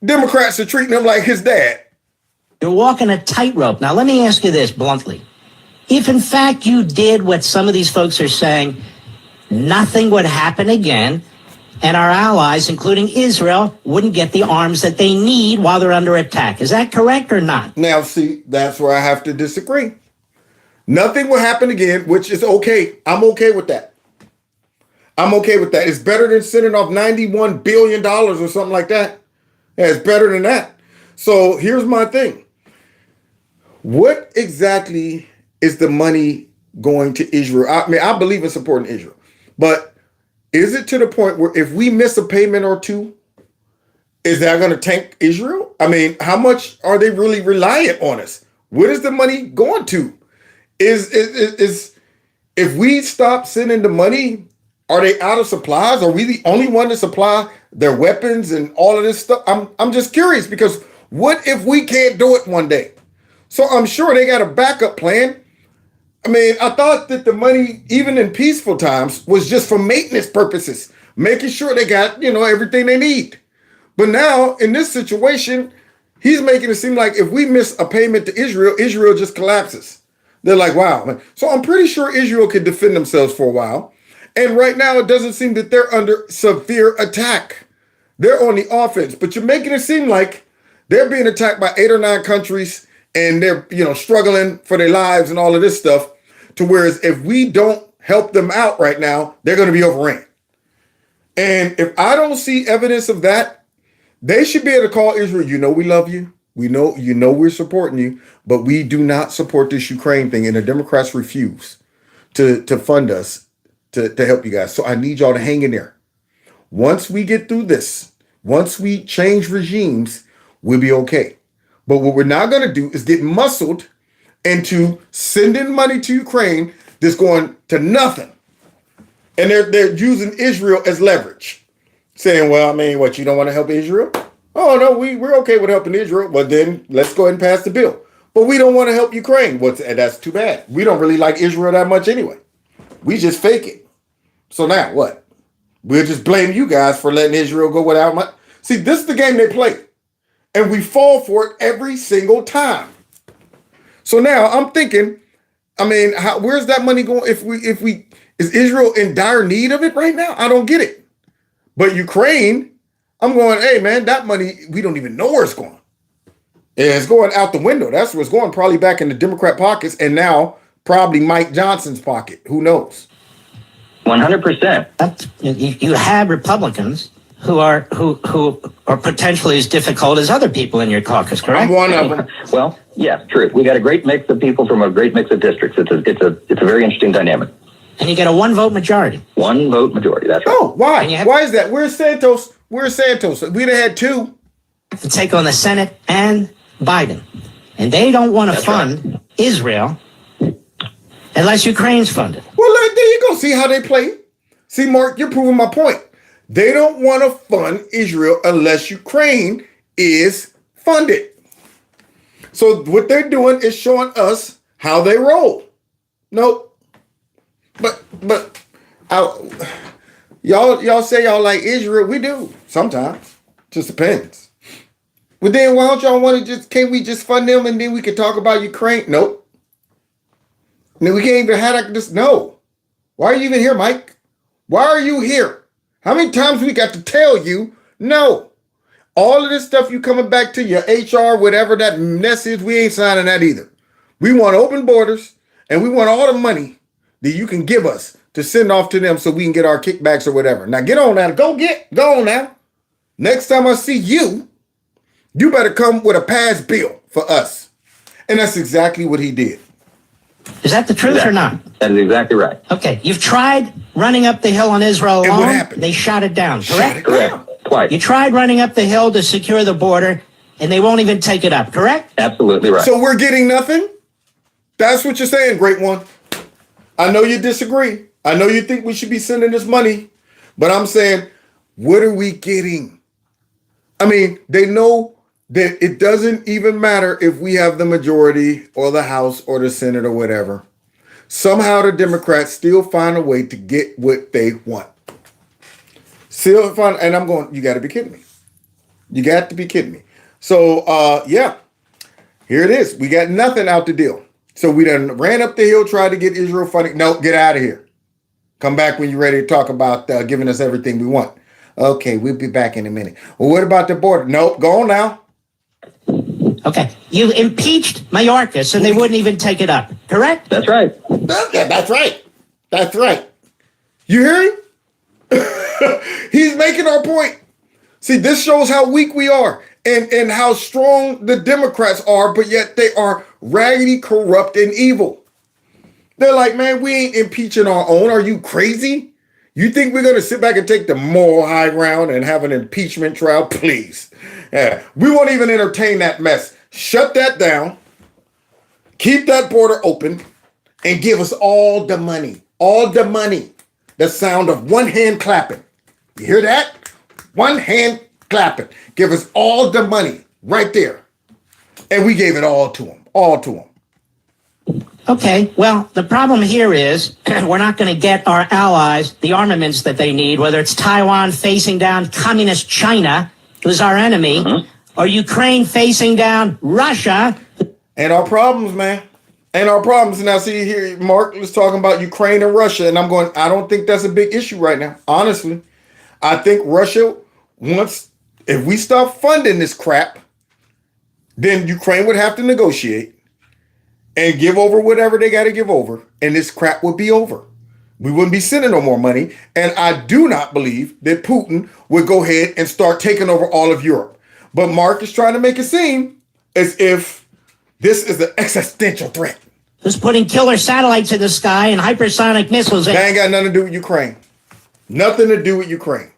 Democrats are treating him like his dad. You're walking a tightrope. Now, let me ask you this bluntly. If, in fact, you did what some of these folks are saying, nothing would happen again, and our allies, including Israel, wouldn't get the arms that they need while they're under attack. Is that correct or not? Now, see, that's where I have to disagree. Nothing will happen again, which is okay. I'm okay with that. I'm okay with that. It's better than sending off $91 billion or something like that. Yeah, it's better than that. So here's my thing. What exactly is the money going to Israel? I mean, I believe in supporting Israel, but is it to the point where if we miss a payment or two, is that going to tank Israel? I mean, how much are they really reliant on us? What is the money going to? Is if we stop sending the money, are they out of supplies? Are we the only one to supply their weapons and all of this stuff? I'm just curious, because what if we can't do it one day? So I'm sure they got a backup plan. I mean, I thought that the money, even in peaceful times, was just for maintenance purposes, making sure they got, everything they need. But now in this situation, he's making it seem like if we miss a payment to Israel, Israel just collapses. They're like, wow, man. So I'm pretty sure Israel could defend themselves for a while. And right now, it doesn't seem that they're under severe attack. They're on the offense, but you're making it seem like they're being attacked by 8 or 9 countries and they're, struggling for their lives and all of this stuff. To whereas if we don't help them out right now, they're going to be overrun. And if I don't see evidence of that, they should be able to call Israel, we love you. We know, we're supporting you, but we do not support this Ukraine thing. And the Democrats refuse to fund us to help you guys. So I need y'all to hang in there. Once we get through this, once we change regimes, we'll be okay. But what we're not going to do is get muscled into sending money to Ukraine that's going to nothing. And they're using Israel as leverage, saying, well, I mean, what, you don't want to help Israel? Oh, no, we're okay with helping Israel. Well, then let's go ahead and pass the bill. But we don't want to help Ukraine. And that's too bad. We don't really like Israel that much anyway. We just fake it. So now what? We'll just blame you guys for letting Israel go without money. See, this is the game they play. And we fall for it every single time. So now I'm thinking, I mean, where's that money going? Is Israel in dire need of it right now? I don't get it. But Ukraine, I'm going, hey man, that money, we don't even know where it's going. It's going out the window. That's where it's going, probably back in the Democrat pockets, and now probably Mike Johnson's pocket. Who knows? 100%. You have Republicans who are potentially as difficult as other people in your caucus, correct? I'm one of them. Well, yeah, true. We got a great mix of people from a great mix of districts. It's a very interesting dynamic. And you get a 1-vote majority. 1-vote majority. That's right. Oh, why? Why is that? Where's Santos? We'd have had 2 to take on the Senate and Biden, and they don't want to fund Israel unless Ukraine's funded. Well, there you go. See how they play. See, Mark, you're proving my point. They don't want to fund Israel unless Ukraine is funded. So what they're doing is showing us how they roll. Nope. But y'all say y'all like Israel. We do sometimes. Just depends. But then why don't y'all want to can't we just fund them and then we can talk about Ukraine? Nope. No, we can't even have this. No. Why are you even here, Mike? Why are you here? How many times we got to tell you no? All of this stuff you coming back to your HR, whatever that mess is, we ain't signing that either. We want open borders and we want all the money that you can give us to send off to them so we can get our kickbacks or whatever. Now get on now. Go on now. Next time I see you, you better come with a pass bill for us. And that's exactly what he did. Is that the truth or not? That is exactly right. Okay, you've tried running up the hill on Israel alone. And what happened? They shot it down, correct? Correct. Twice. You tried running up the hill to secure the border, and they won't even take it up, correct? Absolutely right. So we're getting nothing? That's what you're saying, great one. I know you disagree. I know you think we should be sending this money, but I'm saying, what are we getting? I mean, they know that it doesn't even matter if we have the majority or the House or the Senate or whatever. Somehow the Democrats still find a way to get what they want. Still find, and I'm going, you got to be kidding me. You got to be kidding me. So, yeah, here it is. We got nothing out the deal. So we done ran up the hill, tried to get Israel funding. No, get out of here. Come back when you're ready to talk about giving us everything we want. Okay, we'll be back in a minute. Well, what about the border? Nope, go on now. Okay, you impeached Mayorkas and they wouldn't even take it up, correct? That's right. That's right. That's right. You hear him? He's making our point. See, this shows how weak we are and how strong the Democrats are, but yet they are raggedy, corrupt, and evil. They're like, man, we ain't impeaching our own. Are you crazy? You think we're going to sit back and take the moral high ground and have an impeachment trial? Please. Yeah, we won't even entertain that mess. Shut that down. Keep that border open and give us all the money. All the money. The sound of one hand clapping. You hear that? One hand clapping. Give us all the money right there. And we gave it all to them. All to them. Okay, well, the problem here is we're not going to get our allies the armaments that they need, whether it's Taiwan facing down communist China, who's our enemy, or Ukraine facing down Russia. And our problems, man. And our problems. Now, see here, Mark was talking about Ukraine and Russia, and I'm going, I don't think that's a big issue right now. Honestly, I think Russia wants, if we stop funding this crap, then Ukraine would have to negotiate and give over whatever they got to give over, and this crap would be over. We wouldn't be sending no more money, and I do not believe that Putin would go ahead and start taking over all of Europe. But Mark is trying to make it seem as if this is an existential threat. Who's putting killer satellites in the sky and hypersonic missiles? That ain't got nothing to do with Ukraine. Nothing to do with Ukraine.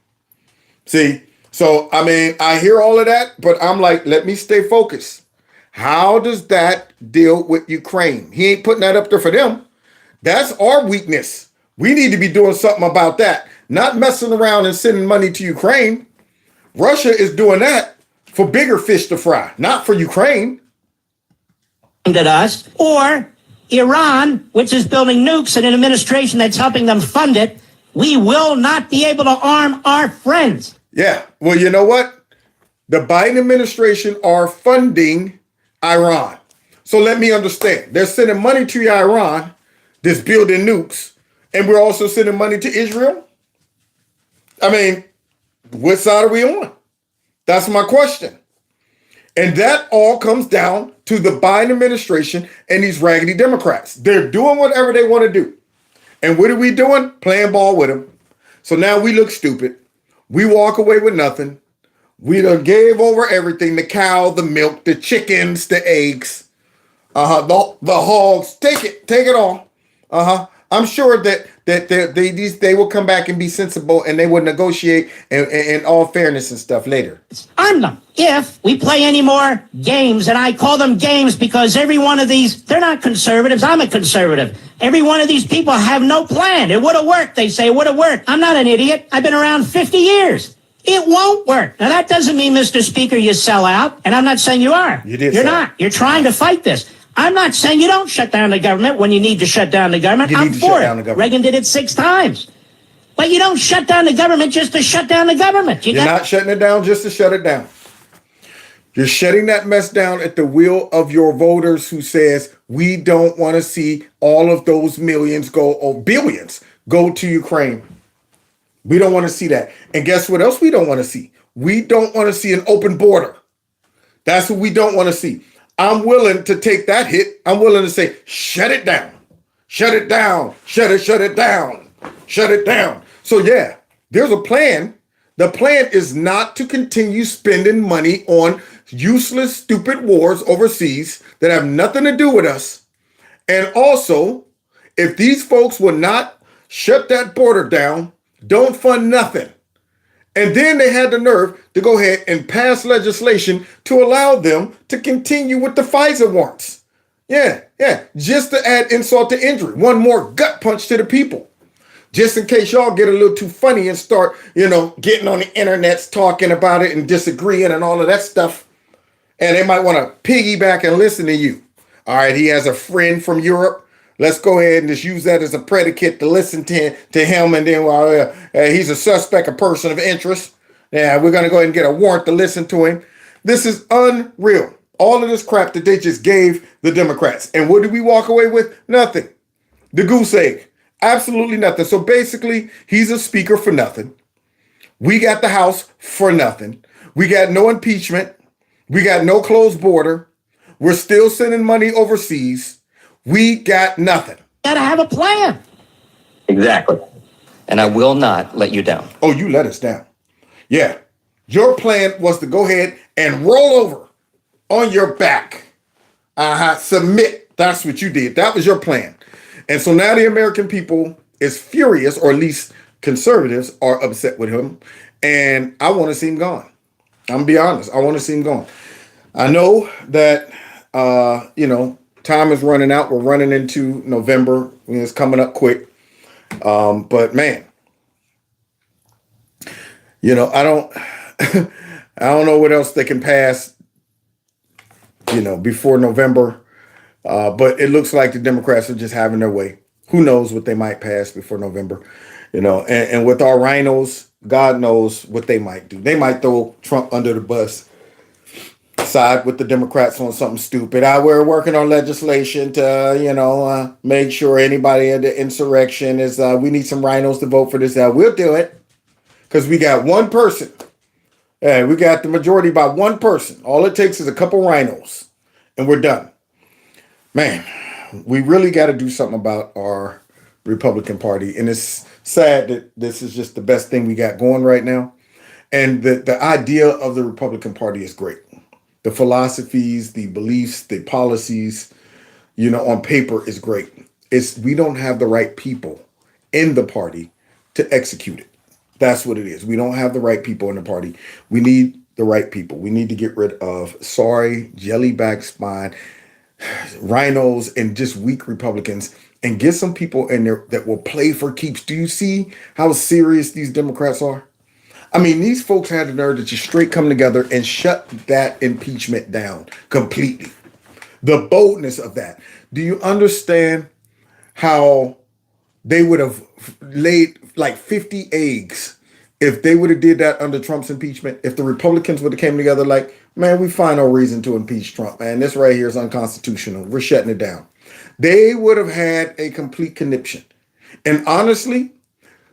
See, so, I mean, I hear all of that, but I'm like, let me stay focused. How does that deal with Ukraine? He ain't putting that up there for them. That's our weakness. We need to be doing something about that. Not messing around and sending money to Ukraine. Russia is doing that for bigger fish to fry, not for Ukraine. At us, or Iran, which is building nukes and an administration that's helping them fund it. We will not be able to arm our friends. Yeah, well, you know what? The Biden administration are funding Iran. So let me understand. They're sending money to Iran that's building nukes, and we're also sending money to Israel? I mean, what side are we on? That's my question. And that all comes down to the Biden administration and these raggedy Democrats. They're doing whatever they want to do. And what are we doing? Playing ball with them. So now we look stupid. We walk away with nothing. We done gave over everything, the cow, the milk, the chickens, the eggs, the hogs. Take it all. I'm sure that they will come back and be sensible and they will negotiate in all fairness and stuff later. I'm not. If we play any more games, and I call them games because every one of these, they're not conservatives. I'm a conservative. Every one of these people have no plan. It would have worked. They say it would have worked. I'm not an idiot. I've been around 50 years. It won't work. Now, that doesn't mean, Mr. Speaker, you sell out. And I'm not saying you are. You're not. You're trying to fight this. I'm not saying you don't shut down the government when you need to shut down the government. I'm for it. Reagan did it 6 times. But you don't shut down the government just to shut down the government. You're not shutting it down just to shut it down. You're shutting that mess down at the will of your voters who says, we don't want to see all of those millions go, or billions, go to Ukraine. We don't want to see that. And guess what else we don't want to see? We don't want to see an open border. That's what we don't want to see. I'm willing to take that hit. I'm willing to say, shut it down. Shut it down. Shut it down. Shut it down. So yeah, there's a plan. The plan is not to continue spending money on useless, stupid wars overseas that have nothing to do with us. And also, if these folks will not shut that border down, don't fund nothing. And then they had the nerve to go ahead and pass legislation to allow them to continue with the FISA warrants. Yeah, just to add insult to injury. One more gut punch to the people. Just in case y'all get a little too funny and start, getting on the internets talking about it and disagreeing and all of that stuff. And they might want to piggyback and listen to you. All right, he has a friend from Europe. Let's go ahead and just use that as a predicate to listen to him. And then he's a suspect, a person of interest. Yeah, we're going to go ahead and get a warrant to listen to him. This is unreal. All of this crap that they just gave the Democrats. And what did we walk away with? Nothing. The goose egg. Absolutely nothing. So basically, he's a speaker for nothing. We got the House for nothing. We got no impeachment. We got no closed border. We're still sending money overseas. We got nothing. Gotta have a plan. Exactly. And I will not let you down. Oh, you let us down. Yeah. Your plan was to go ahead and roll over on your back. Submit. That's what you did. That was your plan. And so now the American people is furious, or at least conservatives are upset with him. And I want to see him gone. I'm gonna be honest. I want to see him gone. I know that, time is running out. We're running into November. It's coming up quick. But man, I don't, I don't know what else they can pass, before November. But it looks like the Democrats are just having their way. Who knows what they might pass before November, and with our rhinos, God knows what they might do. They might throw Trump under the bus, side with the Democrats on something stupid. We're working on legislation to, make sure anybody in the insurrection is, we need some rhinos to vote for this. We'll do it because we got one person. And we got the majority by one person. All it takes is a couple rhinos and we're done. Man, we really got to do something about our Republican Party. And it's sad that this is just the best thing we got going right now. And the idea of the Republican Party is great. The philosophies, the beliefs, the policies, on paper is great. We don't have the right people in the party to execute it. That's what it is. We don't have the right people in the party. We need the right people. We need to get rid of jellyback spine, rhinos, and just weak Republicans, and get some people in there that will play for keeps. Do you see how serious these Democrats are? I mean, these folks had the nerve to just straight come together and shut that impeachment down completely. The boldness of that. Do you understand how they would have laid like 50 eggs if they would have did that under Trump's impeachment? If the Republicans would have came together like, man, we find no reason to impeach Trump, man. This right here is unconstitutional. We're shutting it down. They would have had a complete conniption. And honestly,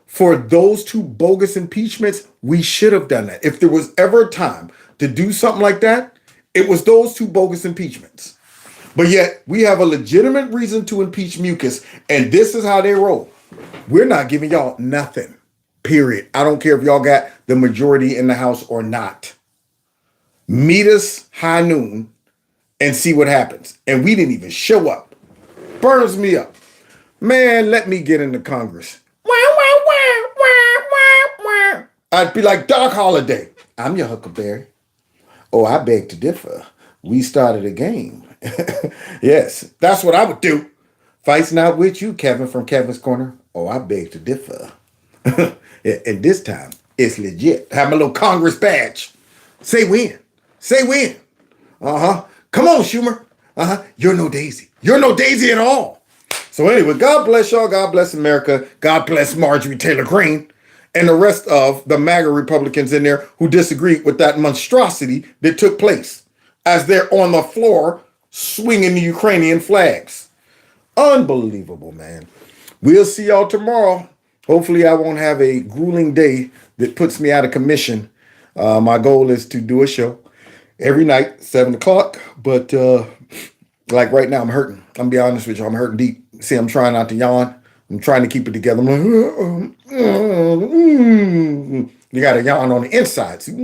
for those two bogus impeachments, we should have done that. If there was ever a time to do something like that, it was those two bogus impeachments. But yet we have a legitimate reason to impeach Mucus, and this is how they roll. We're not giving y'all nothing, period. I don't care if y'all got the majority in the House or not. Meet us high noon and see what happens. And we didn't even show up. Burns me up. Man, let me get into Congress. I'd be like Doc Holliday. I'm your Huckleberry. Oh, I beg to differ. We started a game. Yes, that's what I would do. Fight's not with you, Kevin from Kevin's Corner. Oh, I beg to differ. And this time, it's legit. Have my little Congress badge. Say when. Say when. Come on, Schumer. You're no Daisy. You're no Daisy at all. So anyway, God bless y'all. God bless America. God bless Marjorie Taylor Greene and the rest of the MAGA Republicans in there who disagree with that monstrosity that took place as they're on the floor swinging the Ukrainian flags. Unbelievable, man. We'll see y'all tomorrow. Hopefully I won't have a grueling day that puts me out of commission. My goal is to do a show every night, 7 o'clock. But like right now, I'm hurting. I'm going to be honest with you. I'm hurting deep. See, I'm trying not to yawn. I'm trying to keep it together. I'm like, you got to yawn on the inside. See?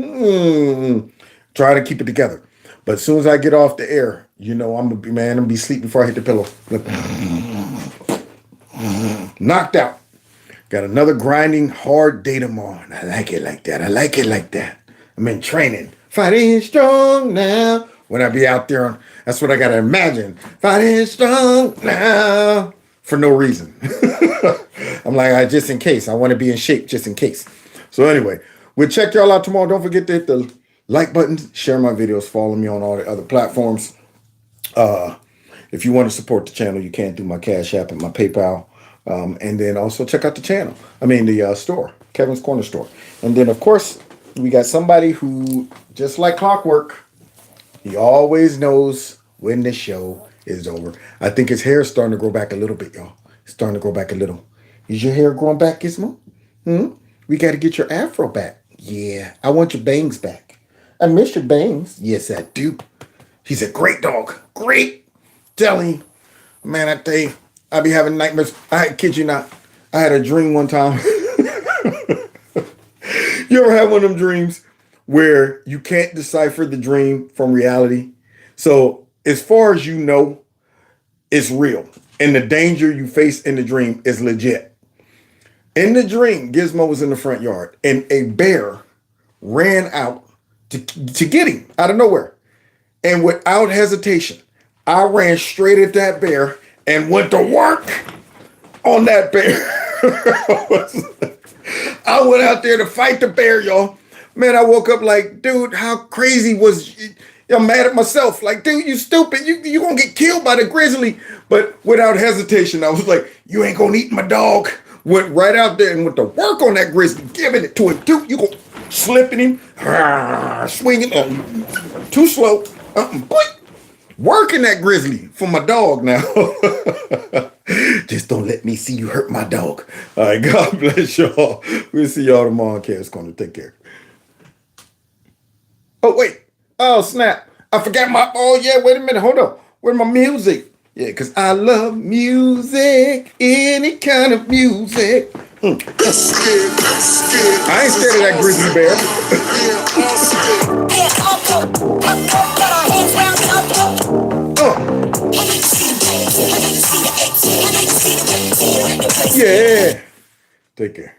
Try to keep it together. But as soon as I get off the air, I'm going to be sleep before I hit the pillow. Knocked out. Got another grinding, hard day tomorrow. And I like it like that. I like it like that. I'm in training. Fighting strong now. When I be out there, that's what I got to imagine. Fighting strong now. For no reason. I'm like, just in case. I want to be in shape just in case. So anyway, we'll check y'all out tomorrow. Don't forget to hit the like button, share my videos, follow me on all the other platforms. If you want to support the channel, you can through my Cash App and my PayPal. And then also check out the channel. The store, Kevin's Corner Store. And then, of course, we got somebody who, just like clockwork, he always knows when the show is over. I think his hair is starting to grow back a little bit, y'all. It's starting to grow back a little. Is your hair growing back, Gizmo? We got to get your afro back. Yeah, I want your bangs back. I miss your bangs. Yes, I do. He's a great dog. Great. Telling you. Man, I tell you, I be having nightmares. I kid you not. I had a dream one time. You ever have one of them dreams where you can't decipher the dream from reality? So as far as you know, it's real. And the danger you face in the dream is legit. In the dream, Gizmo was in the front yard and a bear ran out to get him out of nowhere. And without hesitation, I ran straight at that bear and went to work on that bear. I went out there to fight the bear, y'all. Man, I woke up like, dude, how crazy was you? I'm mad at myself. Like, dude, you stupid. You gonna get killed by the grizzly. But without hesitation, I was like, you ain't gonna eat my dog. Went right out there and went to work on that grizzly, giving it to him. Dude, you gonna slipping him, swinging, too slow. Working that grizzly for my dog now. Just don't let me see you hurt my dog. All right, God bless y'all. We'll see y'all tomorrow on Cash Corner. Take care. Oh, wait. Oh, snap. I forgot my, oh, yeah, wait a minute. Hold on. Where's my music? Yeah, because I love music. Any kind of music. I ain't scared of that grizzly bear. Yeah. Take care.